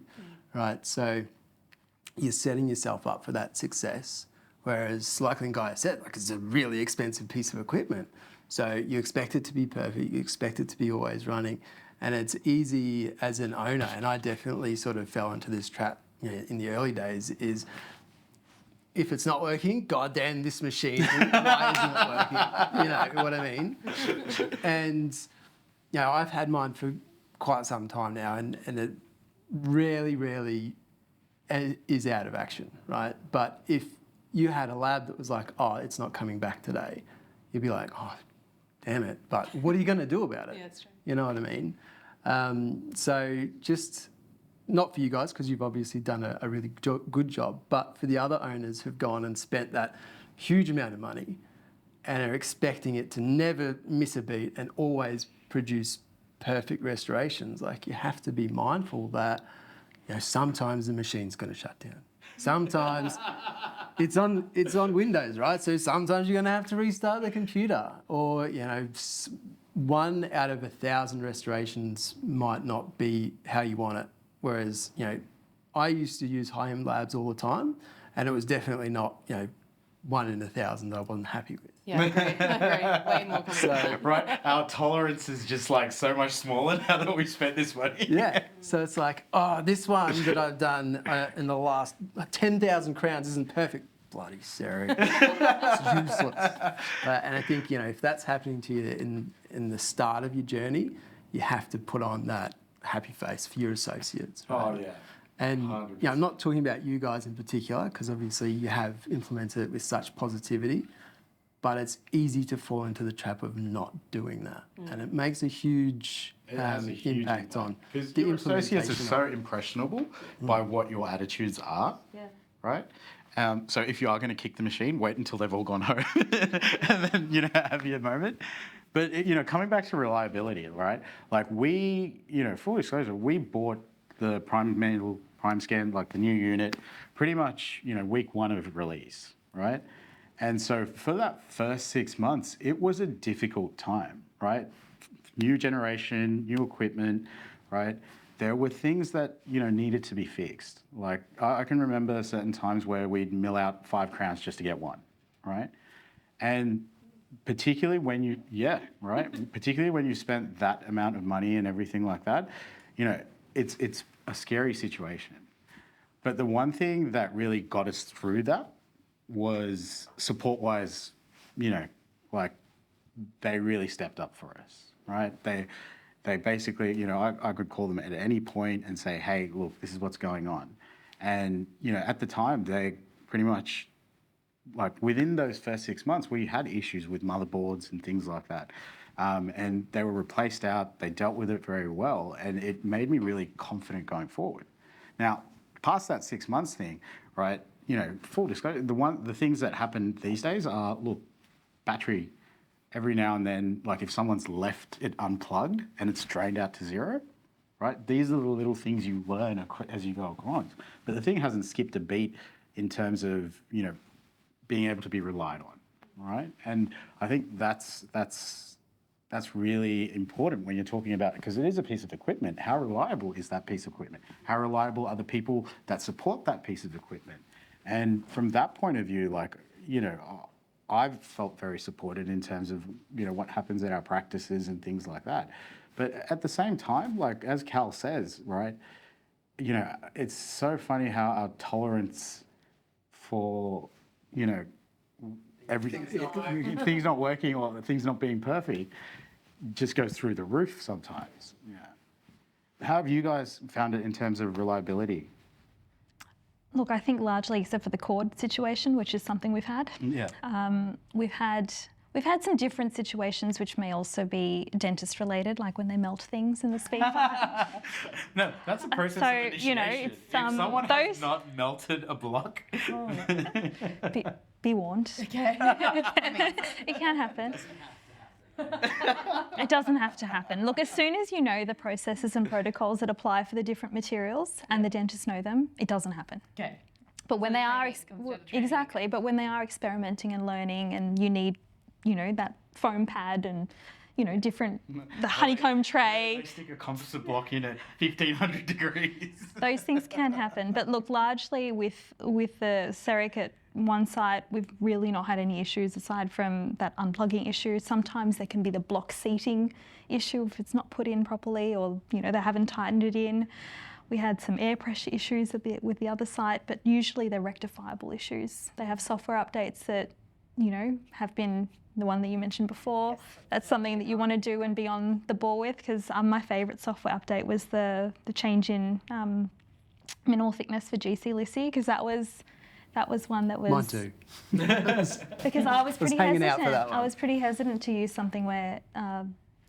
right? So you're setting yourself up for that success. Whereas, like the guy said, like it's a really expensive piece of equipment. So you expect it to be perfect, you expect it to be always running. And it's easy as an owner, and I definitely sort of fell into this trap, you know, in the early days, is if it's not working, goddamn this machine, why isn't it working? You know what I mean? And, you know, I've had mine for quite some time now, and it rarely is out of action, right? But if you had a lab that was like, oh, it's not coming back today, you'd be like, oh, damn it. But what are you going to do about it? Yeah, that's true. You know what I mean? So just, not for you guys, because you've obviously done a really good job, but for the other owners who've gone and spent that huge amount of money and are expecting it to never miss a beat and always produce perfect restorations, like you have to be mindful that sometimes the machine's going to shut down. Sometimes it's on Windows, right? So sometimes you're going to have to restart the computer, or 1 out of 1,000 restorations might not be how you want it. Whereas I used to use high-end labs all the time, and it was definitely not 1 in 1,000 that I wasn't happy with. Yeah, I agree. Way more complicated. Right, our tolerance is just like so much smaller now that we spent this money. Yeah, so it's like, this one that I've done in the last 10,000 crowns isn't perfect. Bloody CEREC. It's useless. And I think, if that's happening to you in the start of your journey, you have to put on that happy face for your associates. Right? Oh, yeah. And 100%. I'm not talking about you guys in particular, because obviously you have implemented it with such positivity, but it's easy to fall into the trap of not doing that. And it makes a huge, impact on because the your associates are implementation so impressionable by what your attitudes are. Yeah. Right? So if you are going to kick the machine, wait until they've all gone home and then, have your moment. But, coming back to reliability, right? Like full disclosure, we bought the prime scan, like the new unit, pretty much, week 1 of release, right? And so for that first 6 months, it was a difficult time, right? New generation, new equipment, right? There were things that, needed to be fixed. Like I can remember certain times where we'd mill out 5 crowns just to get one, right? And particularly when particularly when you spent that amount of money and everything like that, it's a scary situation. But the one thing that really got us through that was support-wise, they really stepped up for us, right? They basically, I could call them at any point and say, hey, look, this is what's going on. And, at the time, they pretty much, within those first 6 months, we had issues with motherboards and things like that. And they were replaced out. They dealt with it very well. And it made me really confident going forward. Now, past that 6 months thing, right, full disclosure, the things that happen these days are, battery. Every now and then, if someone's left it unplugged and it's drained out to 0, right? These are the little things you learn as you go along. But the thing hasn't skipped a beat in terms of, being able to be relied on, right? And I think that's really important when you're talking about, because it is a piece of equipment. How reliable is that piece of equipment? How reliable are the people that support that piece of equipment? And from that point of view, I've felt very supported in terms of, what happens in our practices and things like that. But at the same time, as Cal says, right, it's so funny how our tolerance for, everything, things not working or things not being perfect just goes through the roof sometimes. Yeah. How have you guys found it in terms of reliability? Look, I think largely, except for the cord situation, which is something we've had. Yeah. We've had some different situations which may also be dentist related, like when they melt things in the speed part. No, that's a process So, of initiation. it's, if someone those- has not melted a block, be warned. Okay. It can happen. It doesn't have to happen. Look, as soon as you know the processes and protocols that apply for the different materials and the dentists know them, it doesn't happen. Okay. But when the they are training comes through the training. exactly, but when they are experimenting and learning, and you need, that foam pad and, different the honeycomb tray. they stick a composite block in at 1500 degrees. Those things can happen. But look, largely with the CEREC at one site, we've really not had any issues aside from that unplugging issue. Sometimes there can be the block seating issue if it's not put in properly, or they haven't tightened it in. We had some air pressure issues with the other site, but usually they're rectifiable issues. They have software updates that, have been the one that you mentioned before. Yes. That's something that you want to do and be on the ball with, because my favourite software update was the change in minimal thickness for GC Lissy, because that was one that was... Mine too. Because I was pretty hanging hesitant. out for that one. I was pretty hesitant to use something where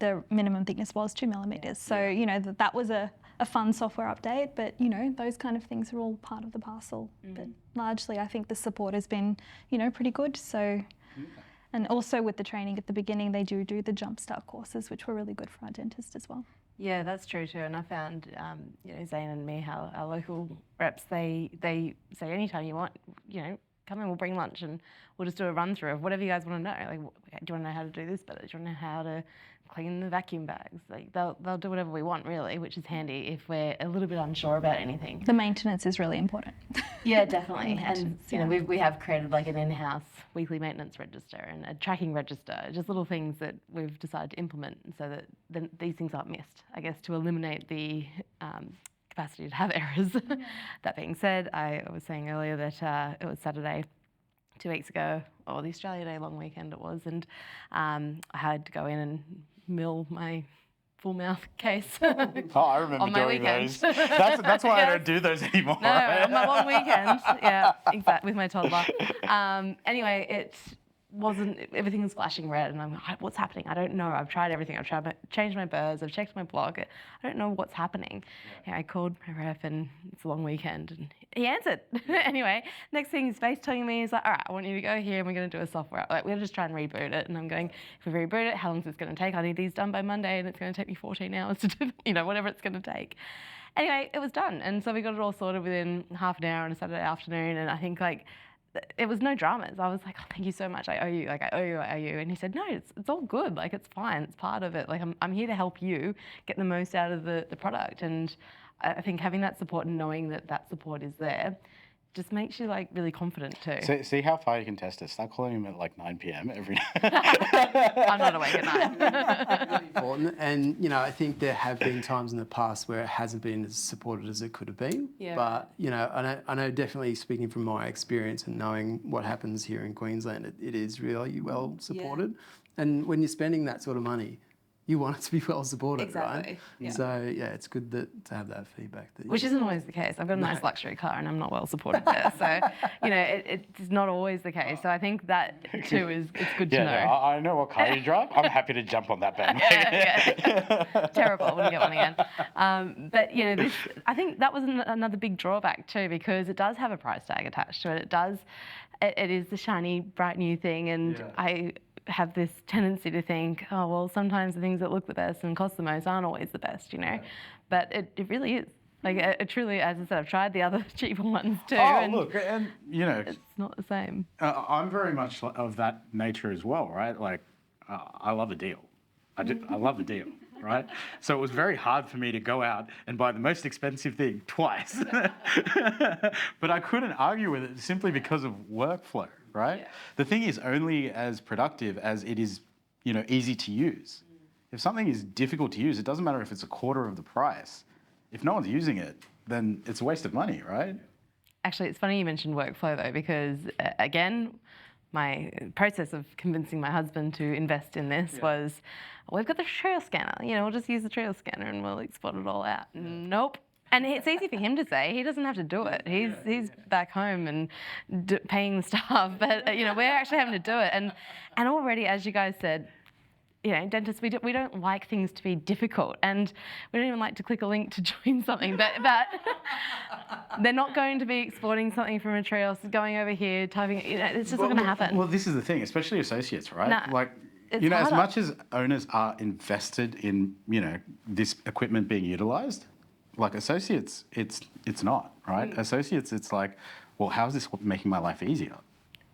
the minimum thickness was 2 millimetres. So, that was a fun software update, but, those kind of things are all part of the parcel. But largely, I think the support has been, pretty good. So, and also with the training at the beginning, they do the jumpstart courses, which were really good for our dentists as well. Yeah, that's true too. And I found, Zane and me, how our local reps, they say anytime you want, come in, we'll bring lunch and we'll just do a run through of whatever you guys want to know. Like, do you want to know how to do this better? Do you want to know how to clean the vacuum bags? Like, they'll do whatever we want, really, which is handy if we're a little bit unsure about anything. The maintenance is really important. Yeah, definitely. And we have created like an in-house weekly maintenance register and a tracking register, just little things that we've decided to implement so that these things aren't missed, I guess, to eliminate the capacity to have errors. Yeah. That being said, I was saying earlier that it was Saturday 2 weeks ago, or the Australia Day long weekend it was, and I had to go in and mill my full mouth case. Oh, I remember on my doing weekend. those. That's why I don't do those anymore. No, on my long weekend, yeah, exactly, with my toddler. Anyway, it wasn't, everything was flashing red, and I'm like, what's happening? I don't know. I've tried everything. I've changed my burrs. I've checked my blog. I don't know what's happening. Yeah, I called my rep, and it's a long weekend, and he answered. Anyway, next thing he's FaceTiming me. He's like, all right, I want you to go here, and we're going to do a software. Like, we're going to just try and reboot it. And I'm going, if we reboot it, how long is this going to take? I need these done by Monday, and it's going to take me 14 hours to do, whatever it's going to take. Anyway, it was done. And so we got it all sorted within half an hour on a Saturday afternoon. And I think, it was no dramas. I was like, oh, thank you so much. I owe you. I owe you. And he said, no, it's all good. Like, it's fine. It's part of it. Like, I'm here to help you get the most out of the product. And I think having that support and knowing that support is there just makes you really confident too. See how far you can test it. Start calling him at 9 p.m. every night. I'm not awake at 9. Really important. And, I think there have been times in the past where it hasn't been as supported as it could have been. Yeah. But, I know definitely speaking from my experience and knowing what happens here in Queensland, it is really well supported. Yeah. And when you're spending that sort of money, you want it to be well supported, exactly. Right? Yeah. So, it's good to have that feedback. Which isn't always the case. I've got a nice luxury car and I'm not well supported there. So, it's not always the case. So I think that too it's good to know. No, I know what car you drive. I'm happy to jump on that bandwagon. Yeah. Terrible. I wouldn't get one again. But, I think that was another big drawback too, because it does have a price tag attached to it. It is the shiny, bright new thing. And I have this tendency to think, oh, well, sometimes the things that look the best and cost the most aren't always the best, But it really is. Like, it truly, as I said, I've tried the other cheaper ones too. Oh, look, and, it's not the same. I'm very much of that nature as well, right? Like, I love a deal. I love a deal, right? So it was very hard for me to go out and buy the most expensive thing twice. But I couldn't argue with it simply because of workflow, right? Yeah. The thing is only as productive as it is, easy to use. If something is difficult to use, it doesn't matter if it's a quarter of the price. If no one's using it, then it's a waste of money, right? Actually, it's funny you mentioned workflow though, because again, my process of convincing my husband to invest in this was, we've got the trail scanner, we'll just use the trail scanner and we'll export it all out. Nope. And it's easy for him to say. He doesn't have to do it. He's back home and paying the staff, but we're actually having to do it. And already, as you guys said, dentists, we don't like things to be difficult, and we don't even like to click a link to join something. But they're not going to be exporting something from a Trios, going over here, typing. It's just not going to happen. Well, this is the thing, especially associates, right? No, as much as owners are invested in this equipment being utilised, like associates, it's not, right? Associates, it's like, well, how is this making my life easier?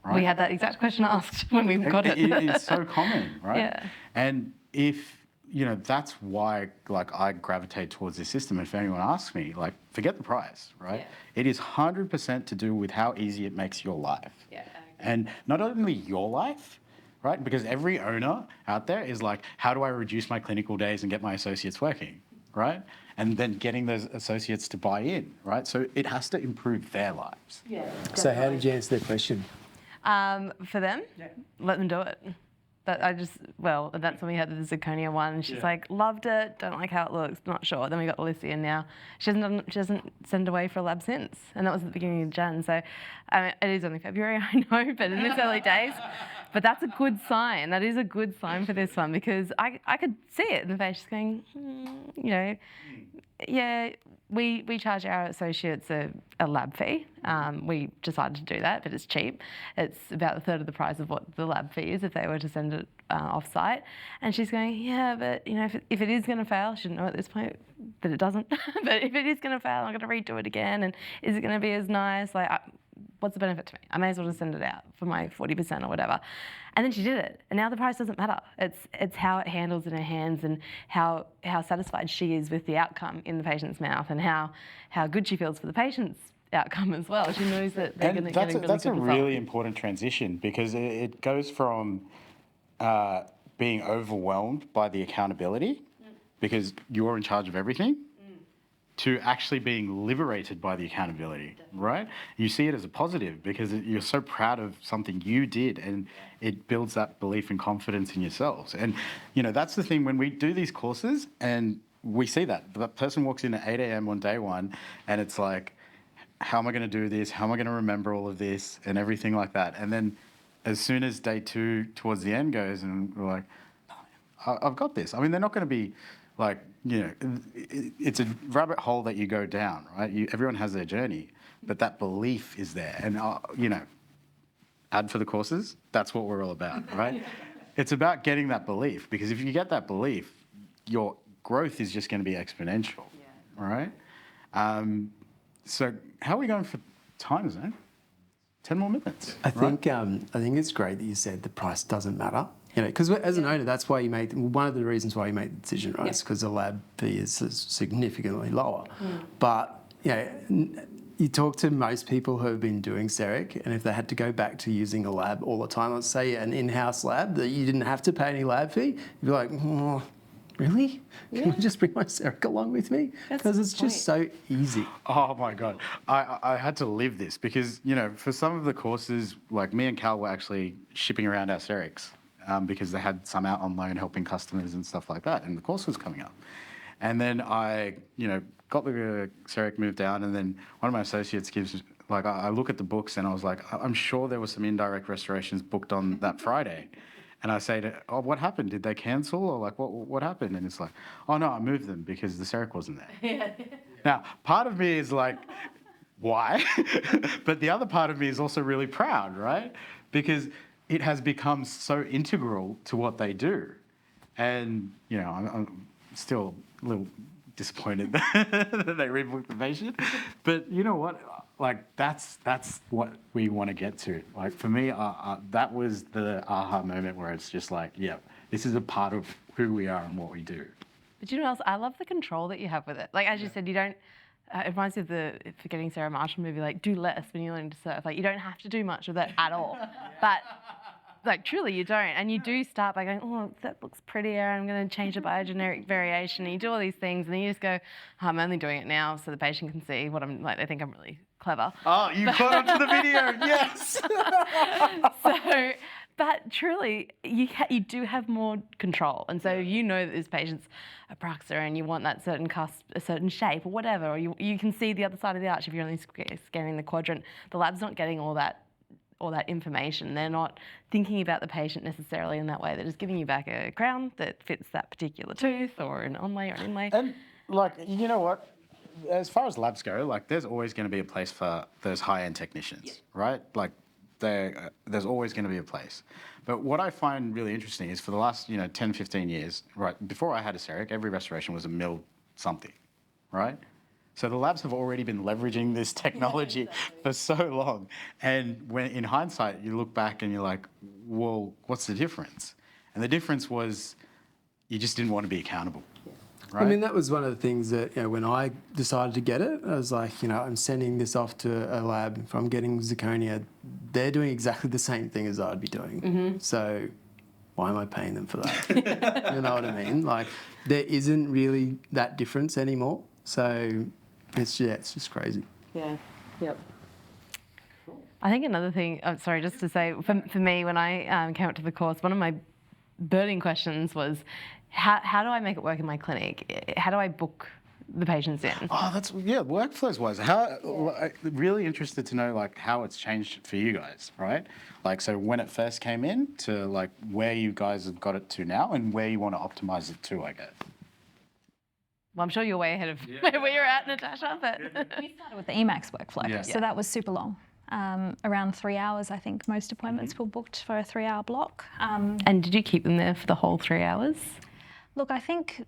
Right? We had that exact question asked when we got it. It's so common, right? Yeah. And if, that's why, I gravitate towards this system. And if anyone asks me, forget the price, right? Yeah. It is 100% to do with how easy it makes your life. Yeah. And not only your life, right? Because every owner out there is like, how do I reduce my clinical days and get my associates working, right? And then getting those associates to buy in, right? So it has to improve their lives. Yeah. So how did you answer their question? For them, let them do it. But that's when we had the zirconia one. And she's like, loved it, don't like how it looks, not sure. Then we got Lucy, and now she doesn't send away for a lab since. And that was at the beginning of Jan. So it is only February, I know, but in its early days. But that's a good sign. That is a good sign for this one, because I could see it in the face. She's going, yeah, we charge our associates a lab fee. We decided to do that, but it's cheap. It's about a third of the price of what the lab fee is if they were to send it off-site. And she's going, yeah, but you know, if it is going to fail, she didn't know at this point that it doesn't. But if it is going to fail, I'm going to redo it again. And is it going to be as nice? Like, what's the benefit to me? I may as well just send it out for my 40% or whatever. And then she did it. And now the price doesn't matter. It's how it handles in her hands and how satisfied she is with the outcome in the patient's mouth and how good she feels for the patient's outcome as well. She knows that they're going to get a really That's good a result. really important transition because it goes from being overwhelmed by the accountability because you're in charge of everything to actually being liberated by the accountability, right? You see it as a positive because you're so proud of something you did and it builds that belief and confidence in yourselves. And, you know, that's the thing when we do these courses and we see that. The person walks in at 8 a.m. on day one and it's like, how am I going to do this? How am I going to remember all of this and everything like that? And then as soon as day 2 towards the end goes and we're like, I've got this. I mean, they're not going to be like, you know, it's a rabbit hole that you go down, right? Everyone has their journey, but that belief is there. And, you know, ad for the courses, that's what we're all about, right? It's about getting that belief because if you get that belief, your growth is just going to be exponential, right? So how are we going for time, Zane? 10 more minutes. I think it's great that you said the price doesn't matter. You know, because as an owner, that's why you made one of the reasons why you made the decision, right? Is because the lab fee is significantly lower. But you know, you talk to most people who have been doing CEREC, and if they had to go back to using a lab all the time, let's say an in-house lab that you didn't have to pay any lab fee, you'd be like, oh, really? Can I just bring my CEREC along with me? Because it's just so easy. Oh my God. I had to live this because, you know, for some of the courses, like me and Cal were actually shipping around our CERECs because they had some out on loan helping customers and stuff like that. And the course was coming up. And then I, you know, got the CEREC moved down and then one of my associates gives, like, I look at the books and I was like, I'm sure there were some indirect restorations booked on that Friday. And I say to, oh, what happened? Did they cancel? Or like, what happened? And it's like, oh no, I moved them because the CEREC wasn't there. Now, part of me is like, why? But the other part of me is also really proud, right? Because it has become so integral to what they do. And, you know, I'm still a little disappointed that they rebooked the patient. But you know what? Like, that's what we want to get to. Like, for me, that was the aha moment where it's just like, yeah, this is a part of who we are and what we do. But you know what else? I love the control that you have with it. Like, as you said, you don't... it reminds me of the Forgetting Sarah Marshall movie, like, do less when you learn to surf. Like, you don't have to do much of that at all. But, like, truly, you don't. And you do start by going, oh, that looks prettier. I'm going to change it by a generic variation. And you do all these things. And then you just go, oh, I'm only doing it now so the patient can see what I'm... Like, they think I'm really clever. Oh, you caught up to the video. Yes. So... But truly, you do have more control. And so you know that this patient's a bruxer and you want that certain cusp, a certain shape or whatever, or you can see the other side of the arch if you're only scanning the quadrant. The lab's not getting all that information. They're not thinking about the patient necessarily in that way. They're just giving you back a crown that fits that particular tooth or an onlay or an inlay. And, like, you know what? As far as labs go, like, there's always going to be a place for those high-end technicians, right? Like, there's always going to be a place. But what I find really interesting is for the last, 10, 15 years, right, before I had a CEREC, every restoration was a mill something, right? So the labs have already been leveraging this technology for so long. And when in hindsight, you look back and you're like, well, what's the difference? And the difference was you just didn't want to be accountable. Right? I mean, that was one of the things that, when I decided to get it, I was like, I'm sending this off to a lab. If I'm getting zirconia, they're doing exactly the same thing as I'd be doing. Mm-hmm. So why am I paying them for that? You know what I mean? Like, there isn't really that difference anymore. So it's just crazy. Yeah, yep. I think another thing, just to say, for me, when I came up to the course, one of my burning questions was, how do I make it work in my clinic? How do I book the patients in? Oh, workflows wise. I'm really interested to know like how it's changed for you guys, right? Like, so when it first came in to like where you guys have got it to now and where you want to optimize it to, I guess. Well, I'm sure you're way ahead of where you're at, Natasha. But We started with the EMAX workflow, Yeah. so that was super long. Around 3 hours, I think most appointments were booked for a 3-hour block. and did you keep them there for the whole 3 hours? Look, I think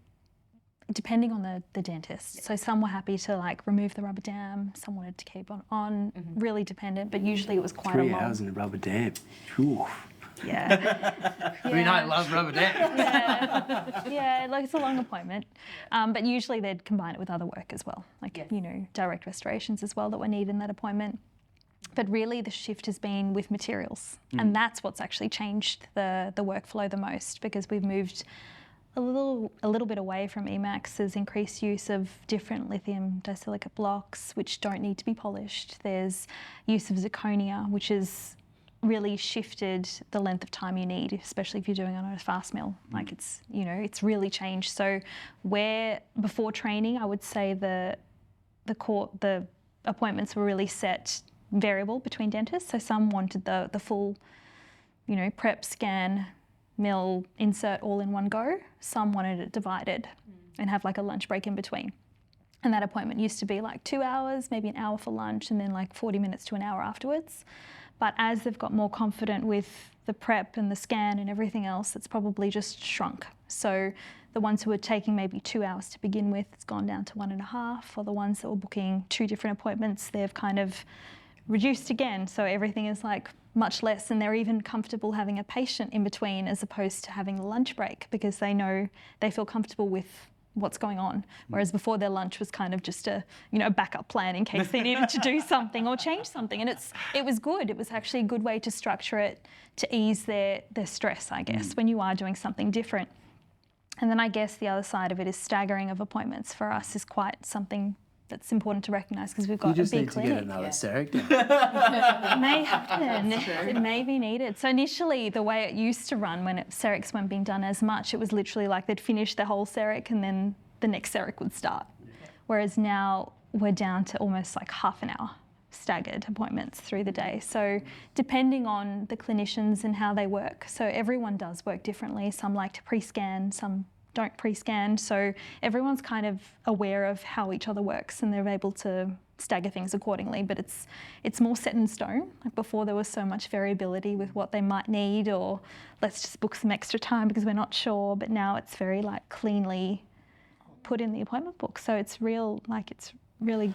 depending on the dentist. So some were happy to like remove the rubber dam, some wanted to keep on, really dependent, but usually it was quite a 3 long. hours in a rubber dam. Phew. Yeah. I mean, I love rubber dams. Yeah, like it's a long appointment. But usually they'd combine it with other work as well, like, direct restorations as well that were needed in that appointment. But really the shift has been with materials. And that's what's actually changed the workflow the most, because we've moved a little bit away from EMAX. There's increased use of different lithium disilicate blocks, which don't need to be polished. There's use of zirconia, which has really shifted the length of time you need, especially if you're doing it on a fast mill. Like it's really changed. So where before training, I would say the appointments were really set variable between dentists. So some wanted the full, prep, scan, mill, insert all in one go. Some wanted it divided and have like a lunch break in between. And that appointment used to be like 2 hours, maybe an hour for lunch, and then like 40 minutes to an hour afterwards. But as they've got more confident with the prep and the scan and everything else, it's probably just shrunk. So the ones who were taking maybe 2 hours to begin with, it's gone down to 1.5. Or the ones that were booking 2 different appointments, they've kind of reduced again. So everything is like much less, and they're even comfortable having a patient in between as opposed to having a lunch break, because they feel comfortable with what's going on. Whereas before, their lunch was kind of just a backup plan in case they needed to do something or change something. And it was good. It was actually a good way to structure it to ease their stress, I guess, when you are doing something different. And then I guess the other side of it is staggering of appointments for us is quite something that's important to recognise, because we've got You just a big need to clinic. get another CEREC down. It may happen. It may be needed. So initially, the way it used to run when CERECs weren't being done as much, it was literally like they'd finish the whole CEREC and then the next CEREC would start. Whereas now we're down to almost like half an hour staggered appointments through the day. So depending on the clinicians and how they work. So everyone does work differently. Some like to pre-scan, some don't pre-scan. So everyone's kind of aware of how each other works and they're able to stagger things accordingly, but it's more set in stone. Like before, there was so much variability with what they might need, or let's just book some extra time because we're not sure. But now it's very like cleanly put in the appointment book. So it's really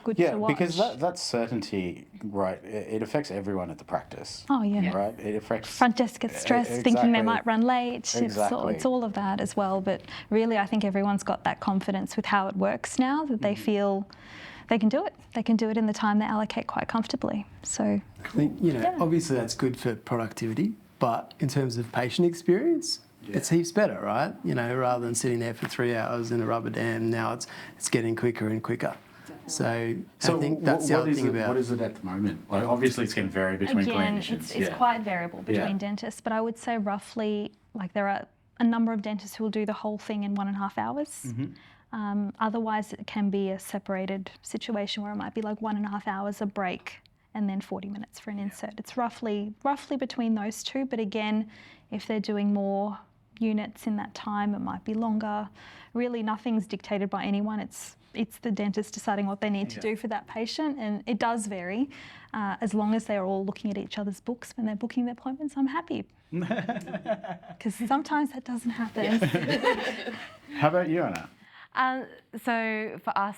good to watch. Yeah, because that certainty, right, it affects everyone at the practice. Oh, yeah. Right? It affects... Front desk gets stressed, thinking they Exactly. might run late. Exactly. It's all of that as well. But really, I think everyone's got that confidence with how it works now, that they feel they can do it. They can do it in the time they allocate quite comfortably. So I think, obviously that's good for productivity, but in terms of patient experience, it's heaps better, right? Rather than sitting there for 3 hours in a rubber dam, now it's getting quicker and quicker. So I think that's the other thing about... What is it at the moment? Like, obviously, it's going to vary between clinicians. It's quite variable between dentists, but I would say roughly, like there are a number of dentists who will do the whole thing in 1.5 hours. Otherwise, it can be a separated situation where it might be like 1.5 hours a break and then 40 minutes for an insert. It's roughly between those two, but again, if they're doing more units in that time, it might be longer. Really, nothing's dictated by anyone. It's the dentist deciding what they need to do for that patient, and it does vary. As long as they're all looking at each other's books when they're booking their appointments, I'm happy. Because sometimes that doesn't happen. How about you, Anna? So for us,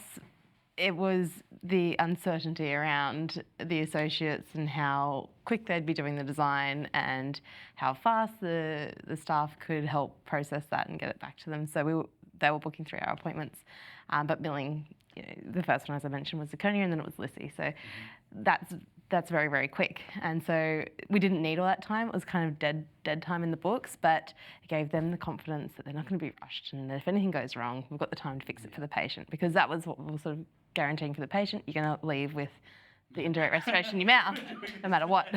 it was the uncertainty around the associates and how quick they'd be doing the design and how fast the staff could help process that and get it back to them. So they were booking 3-hour appointments, but milling, the first one, as I mentioned, was zirconia, and then it was Lissy. So that's very, very quick. And so we didn't need all that time. It was kind of dead time in the books, but it gave them the confidence that they're not going to be rushed, and that if anything goes wrong, we've got the time to fix it for the patient, because that was what we were sort of guaranteeing for the patient. You're going to leave with the indirect restoration in your mouth, no matter what.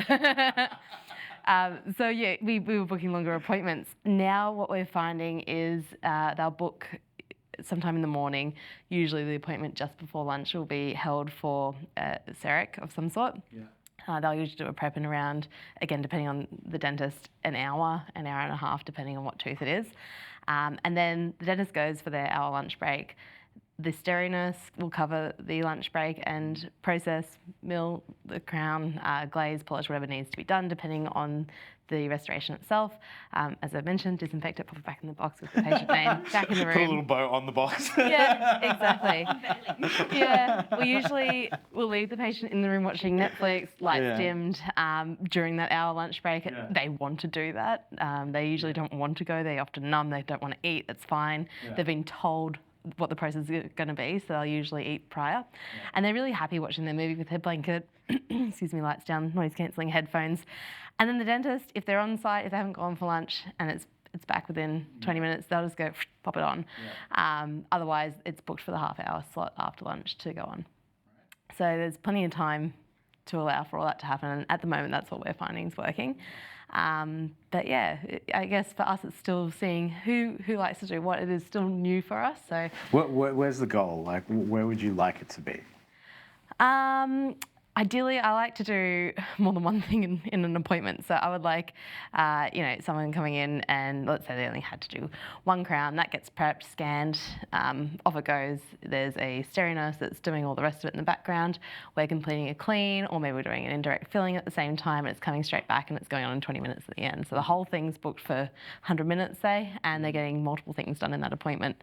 So yeah, we were booking longer appointments. Now what we're finding is they'll book sometime in the morning. Usually the appointment just before lunch will be held for CEREC of some sort. They'll usually do a prep in around, again, depending on the dentist, an hour and a half, depending on what tooth it is. And then the dentist goes for their hour lunch break. The steri nurse will cover the lunch break and process, mill the crown, glaze, polish, whatever needs to be done depending on the restoration itself. As I mentioned, disinfect it, pop it back in the box with the patient name, back in the room. Put a little bow on the box. Yeah, exactly. Yeah, we'll leave the patient in the room watching Netflix, lights dimmed, during that hour lunch break. Yeah. They want to do that. They usually don't want to go. They're often numb. They don't want to eat. That's fine. Yeah. They've been told what the process is going to be, so they'll usually eat prior. And they're really happy watching their movie with their blanket, excuse me, lights down, noise cancelling headphones. And then the dentist, if they're on site, if they haven't gone for lunch and it's back within 20 minutes, they'll just go pop it on. Otherwise, it's booked for the half-hour slot after lunch to go on. So there's plenty of time to allow for all that to happen. And at the moment, that's what we're finding is working. But yeah, I guess for us, it's still seeing who likes to do what. It is still new for us. So Where's the goal? Like, where would you like it to be? Ideally, I like to do more than one thing in an appointment. So I would like, someone coming in and let's say they only had to do one crown, that gets prepped, scanned, off it goes. There's a steri nurse that's doing all the rest of it in the background. We're completing a clean, or maybe we're doing an indirect filling at the same time, and it's coming straight back and it's going on in 20 minutes at the end. So the whole thing's booked for 100 minutes, say, and they're getting multiple things done in that appointment.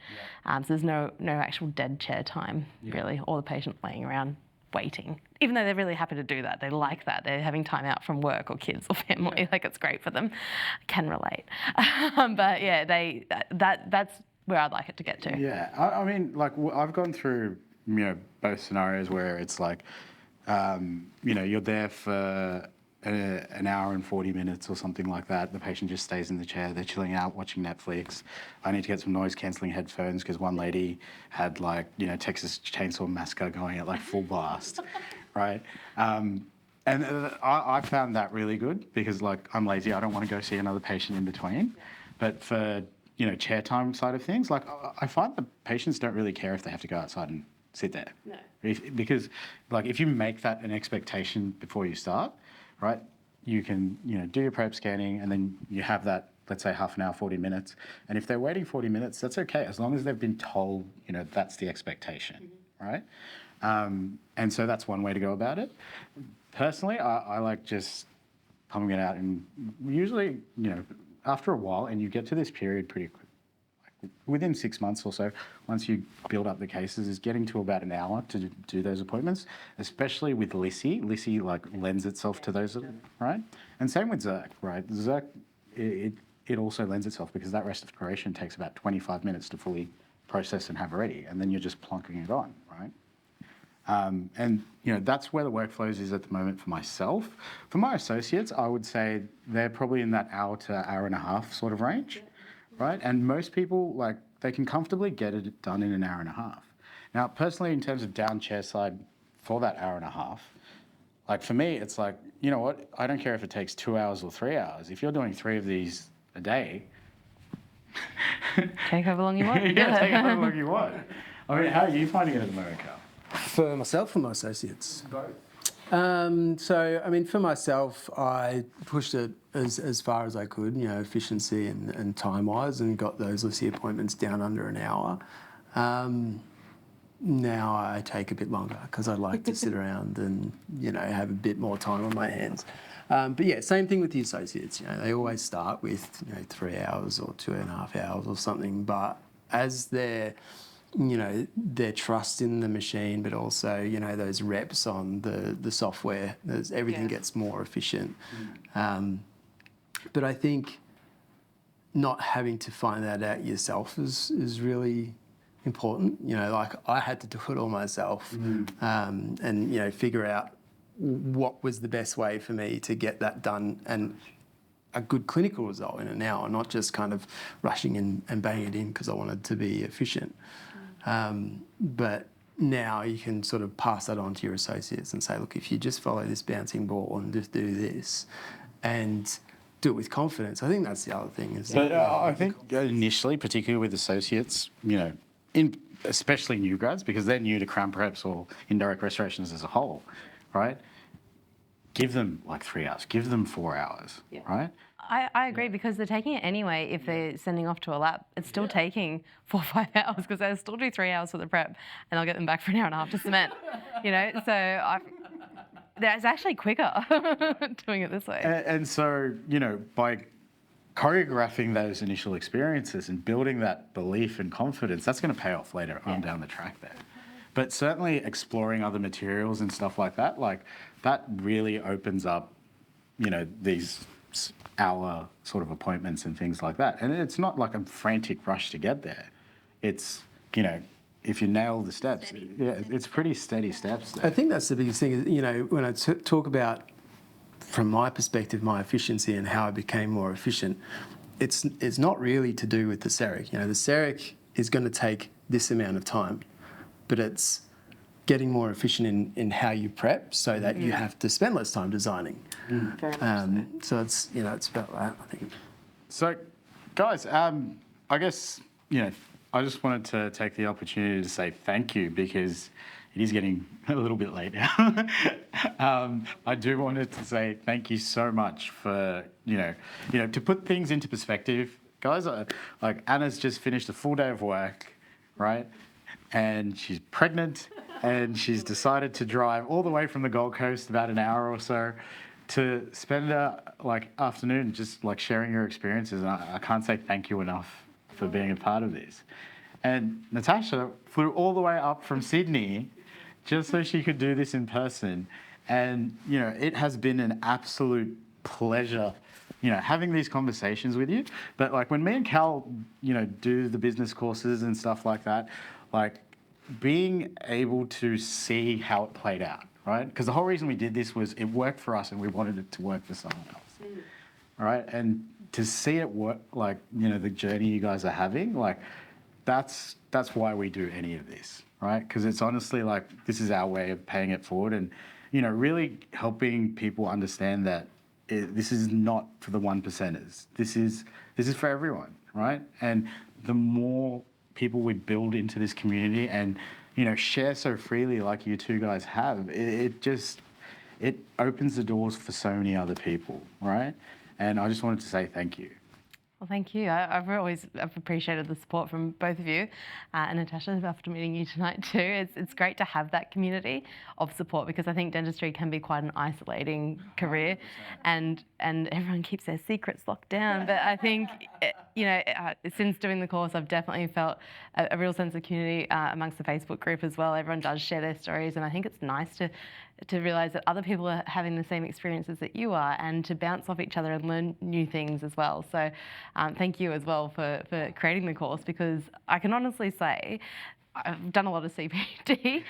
So there's no actual dead chair time, really, or the patient laying around waiting, even though they're really happy to do that. They like that. They're having time out from work or kids or family. Like, it's great for them. Can relate. But yeah, that's where I'd like it to get to. Yeah, I mean, like, I've gone through, both scenarios where it's like, you're there for an hour and 40 minutes or something like that. The patient just stays in the chair. They're chilling out, watching Netflix. I need to get some noise cancelling headphones because one lady had Texas Chainsaw Massacre going at like full blast, right? And I found that really good because like I'm lazy. I don't want to go see another patient in between. But for chair time side of things, like I find the patients don't really care if they have to go outside and sit there. No. Because like if you make that an expectation before you start, right, you can do your prep scanning and then you have that, let's say, half an hour, 40 minutes. And if they're waiting 40 minutes, that's okay, as long as they've been told, that's the expectation, right? And so that's one way to go about it. Personally, I like just pumping it out, and usually, after a while, and you get to this period pretty quick, like within 6 months or so, once you build up the cases, is getting to about an hour to do those appointments, especially with Lissy. Lissy like lends itself to those, right? And same with CEREC, right? CEREC, it also lends itself because that restoration takes about 25 minutes to fully process and have ready, and then you're just plonking it on, right? And that's where the workflows is at the moment for myself. For my associates, I would say they're probably in that hour to hour and a half sort of range, right? And most people, like, they can comfortably get it done in an hour and a half. Now, personally, in terms of down chair side for that hour and a half, like for me, it's like, you know what? I don't care if it takes 2 hours or 3 hours. If you're doing 3 of these a day, take however long you want. Yeah, take however long you want. I mean, how are you finding it at the moment, Carl? For myself or my associates? Both. So, I mean, for myself, I pushed it as far as I could, efficiency and time-wise, and got those Lissy appointments down under an hour. Now I take a bit longer because I like to sit around and, have a bit more time on my hands. But yeah, same thing with the associates. They always start with, 3 hours or 2.5 hours or something, but as their trust in the machine, but also, those reps on the software, everything gets more efficient. But I think not having to find that out yourself is really important. Like I had to do it all myself, and figure out what was the best way for me to get that done and a good clinical result in an hour, not just kind of rushing in and banging it in because I wanted to be efficient. But now you can sort of pass that on to your associates and say, look, if you just follow this bouncing ball and just do this and do it with confidence, I think that's the other thing. I think initially, particularly with associates, especially new grads, because they're new to crown preps or indirect restorations as a whole, right? Give them like 3 hours, give them 4 hours, right? I agree because they're taking it anyway. If they're sending off to a lab, it's still taking 4 or 5 hours because they'll still do 3 hours for the prep and I'll get them back for an hour and a half to cement, so that's actually quicker doing it this way. And so, by choreographing those initial experiences and building that belief and confidence, that's going to pay off later on down the track there. But certainly exploring other materials and stuff like that really opens up, these hour sort of appointments and things like that. And it's not like a frantic rush to get there. It's, if you nail the steps, it's pretty steady steps there. I think that's the biggest thing. When I talk about, from my perspective, my efficiency and how I became more efficient, it's not really to do with the CEREC. The CEREC is going to take this amount of time, but it's getting more efficient in how you prep so that you have to spend less time designing. So it's it's about that, I think. So, guys, I guess, I just wanted to take the opportunity to say thank you because it is getting a little bit late now. I do wanted to say thank you so much for, to put things into perspective. Guys, like Anna's just finished a full day of work, right? And she's pregnant and she's decided to drive all the way from the Gold Coast, about an hour or so, to spend a afternoon just sharing your experiences. And I can't say thank you enough for being a part of this. And Natasha flew all the way up from Sydney just so she could do this in person. And, it has been an absolute pleasure, having these conversations with you. But when me and Cal, do the business courses and stuff like that, being able to see how it played out, right? Because the whole reason we did this was it worked for us and we wanted it to work for someone else, right? And to see it work, the journey you guys are having, that's why we do any of this, right? Because it's honestly this is our way of paying it forward and, really helping people understand that this is not for the 1%ers. This is for everyone, right? And the more people we build into this community and, share so freely like you two guys have, it opens the doors for so many other people, right? And I just wanted to say thank you. Well, thank you. I've appreciated the support from both of you, and Natasha, after meeting you tonight too. It's great to have that community of support because I think dentistry can be quite an isolating career, and everyone keeps their secrets locked down. But I think since doing the course, I've definitely felt a real sense of community amongst the Facebook group as well. Everyone does share their stories, and I think it's nice to realise that other people are having the same experiences that you are and to bounce off each other and learn new things as well. So thank you as well for creating the course because I can honestly say I've done a lot of CPD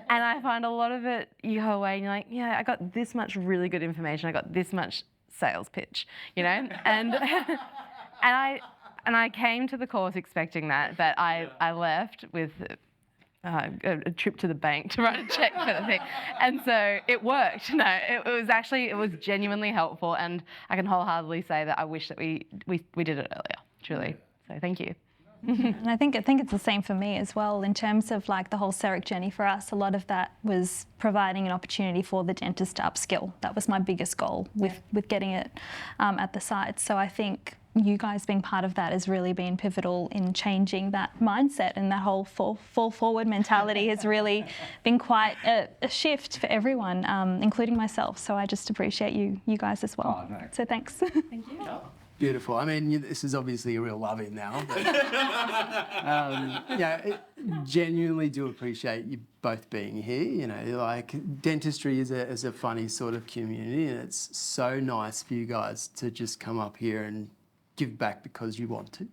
and I find a lot of it you go away and you're like, yeah, I got this much really good information. I got this much sales pitch, and and I came to the course expecting that, but I left with a trip to the bank to write a check for the thing. And so it worked. No, it was genuinely helpful. And I can wholeheartedly say that I wish that we did it earlier, truly. So thank you. And I think it's the same for me as well in terms of the whole CEREC journey for us. A lot of that was providing an opportunity for the dentist to upskill. That was my biggest goal with getting it at the site. So I think you guys being part of that has really been pivotal in changing that mindset, and that whole fall forward mentality has really been quite a shift for everyone, including myself. So I just appreciate you guys as well. Oh, no. So thanks. Thank you. Beautiful. I mean, this is obviously a real love-in now. But, genuinely do appreciate you both being here. Dentistry is a funny sort of community, and it's so nice for you guys to just come up here and give back because you want to,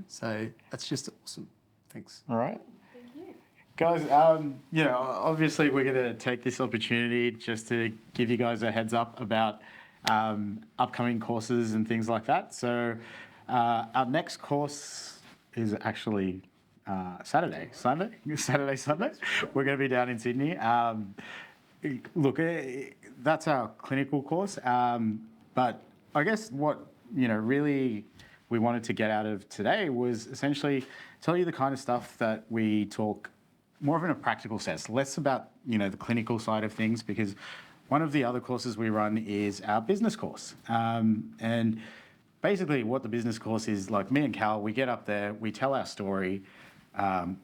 So that's just awesome. Thanks. All right. Guys, obviously we're going to take this opportunity just to give you guys a heads up about upcoming courses and things like that. So our next course is actually Sunday. We're going to be down in Sydney. Look, that's our clinical course. But I guess what, really we wanted to get out of today was essentially tell you the kind of stuff that we talk more of in a practical sense, less about, the clinical side of things, because one of the other courses we run is our business course. And basically what the business course is, like me and Cal, we get up there, we tell our story,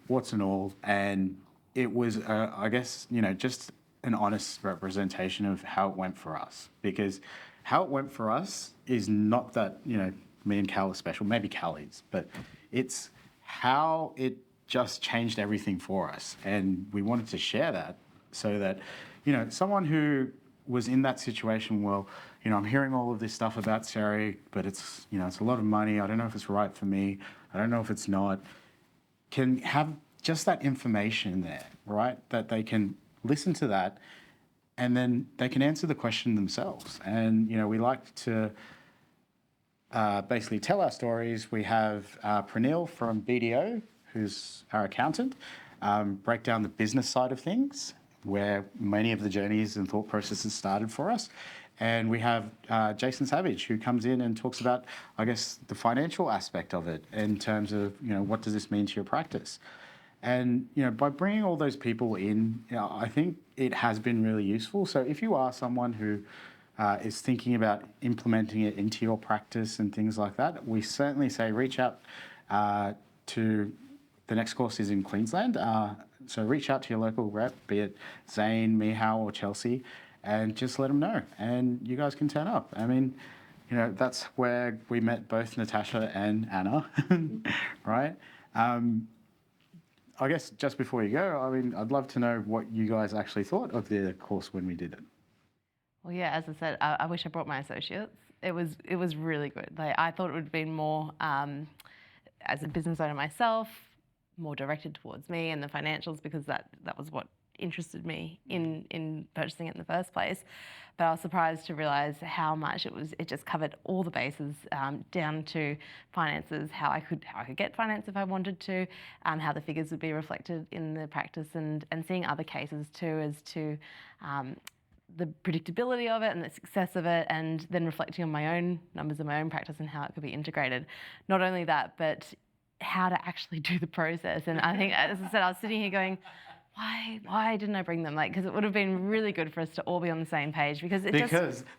what's and all, and it was, I guess, just an honest representation of how it went for us. Because how it went for us is not that, me and Cal are special, maybe Cal is, but it's how it just changed everything for us. And we wanted to share that so that, someone who was in that situation, well, I'm hearing all of this stuff about CEREC, but it's, it's a lot of money. I don't know if it's right for me. I don't know if it's not. Can have just that information there, right? That they can listen to that and then they can answer the question themselves. And, we like to basically tell our stories. We have Pranil from BDO, who's our accountant, break down the business side of things, where many of the journeys and thought processes started for us. And we have Jason Savage, who comes in and talks about, I guess, the financial aspect of it in terms of, what does this mean to your practice? And, by bringing all those people in, I think it has been really useful. So if you are someone who is thinking about implementing it into your practice and things like that, we certainly say reach out to, the next course is in Queensland. So reach out to your local rep, be it Zane, Mihao or Chelsea, and just let them know. And you guys can turn up. I mean, that's where we met both Natasha and Anna, right? I guess just before you go, I'd love to know what you guys actually thought of the course when we did it. Well, yeah, as I said, I wish I brought my associates. It was really good. I thought it would have been more, as a business owner myself, more directed towards me and the financials, because that was what interested me in purchasing it in the first place. But I was surprised to realise how much it just covered all the bases, down to finances, how I could get finance if I wanted to, how the figures would be reflected in the practice, and seeing other cases too as to the predictability of it and the success of it, and then reflecting on my own numbers of my own practice and how it could be integrated. Not only that, but how to actually do the process. And I think, as I said, I was sitting here going, why didn't I bring them? Because it would have been really good for us to all be on the same page, because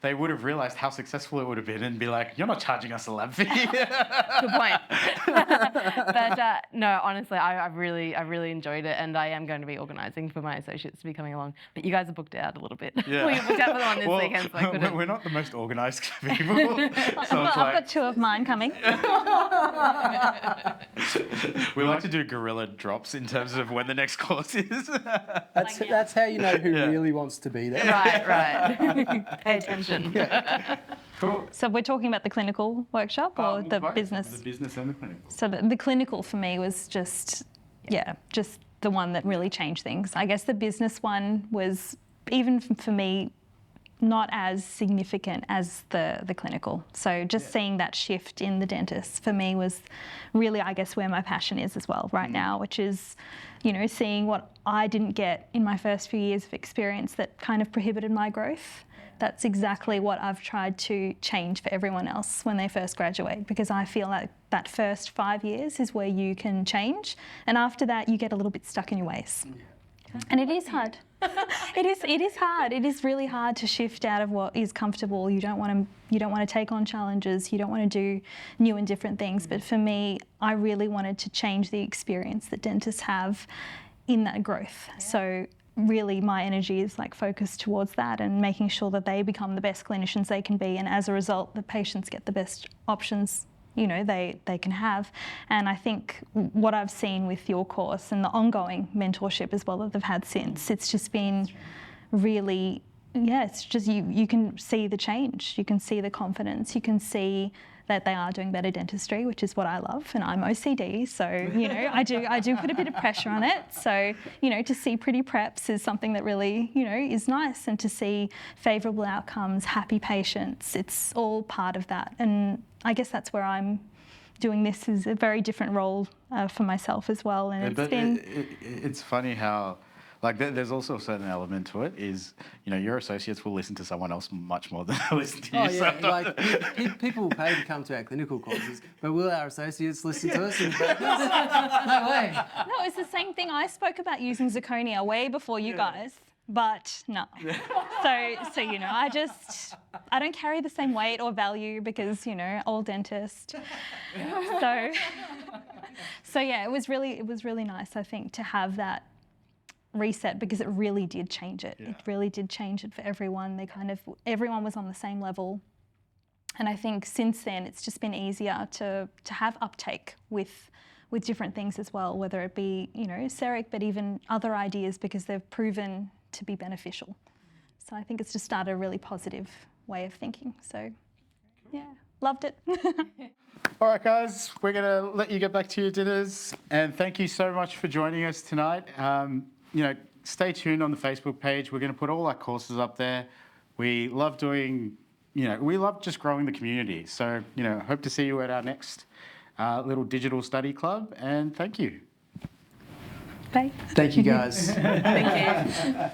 they would have realised how successful it would have been and be like, you're not charging us a lab fee. Good point. But no, honestly, I really enjoyed it, and I am going to be organising for my associates to be coming along. But you guys are booked out a little bit. Yeah. We booked out for the one this weekend, so I couldn't. We're not the most organised people. So I've got 2 of mine coming. We like to do guerrilla drops in terms of when the next course is. That's how you know who really wants to be there. Right. Pay attention. Cool. So we're talking about the clinical workshop or the both, business? The business and the clinical. So the clinical for me was just the one that really changed things. I guess the business one was, even for me, not as significant as the clinical. So just seeing that shift in the dentist for me was really, I guess, where my passion is as well right now, which is, seeing what I didn't get in my first few years of experience that kind of prohibited my growth. That's exactly what I've tried to change for everyone else when they first graduate, because I feel like that first 5 years is where you can change, and after that you get a little bit stuck in your ways. And it is hard. It is hard. It is really hard to shift out of what is comfortable. You don't want to take on challenges. You don't want to do new and different things. But for me, I really wanted to change the experience that dentists have in that growth. Yeah. So really my energy is focused towards that and making sure that they become the best clinicians they can be, and as a result the patients get the best options they can have. And I think what I've seen with your course and the ongoing mentorship as well that they've had since, it's just been really, it's just you can see the change, you can see the confidence, you can see that they are doing better dentistry, which is what I love, and I'm OCD, so I do put a bit of pressure on it. So to see pretty preps is something that really is nice, and to see favourable outcomes, happy patients, it's all part of that. And I guess that's where I'm doing this, is a very different role for myself as well. And it's funny how. There's also a certain element to it is, your associates will listen to someone else much more than they listen to you. Oh, yeah. People will pay to come to our clinical courses, but will our associates listen to us in practice? No way. No, it's the same thing. I spoke about using zirconia way before you guys, but no. So you know, I don't carry the same weight or value because, you know, old dentist. So yeah, it was really nice, I think, to have that reset, because it really did change it. Yeah. It really did change it for everyone. Everyone was on the same level. And I think since then it's just been easier to have uptake with different things as well, whether it be, you know, CEREC, but even other ideas, because they've proven to be beneficial. So I think it's just started a really positive way of thinking. So yeah, loved it. All right, guys, we're going to let you get back to your dinners. And thank you so much for joining us tonight. You know, stay tuned on the Facebook page. We're going to put all our courses up there. We love doing, you know, we love just growing the community. So, you know, hope to see you at our next little digital study club. And thank you. Bye. Thank you, guys. Thank you.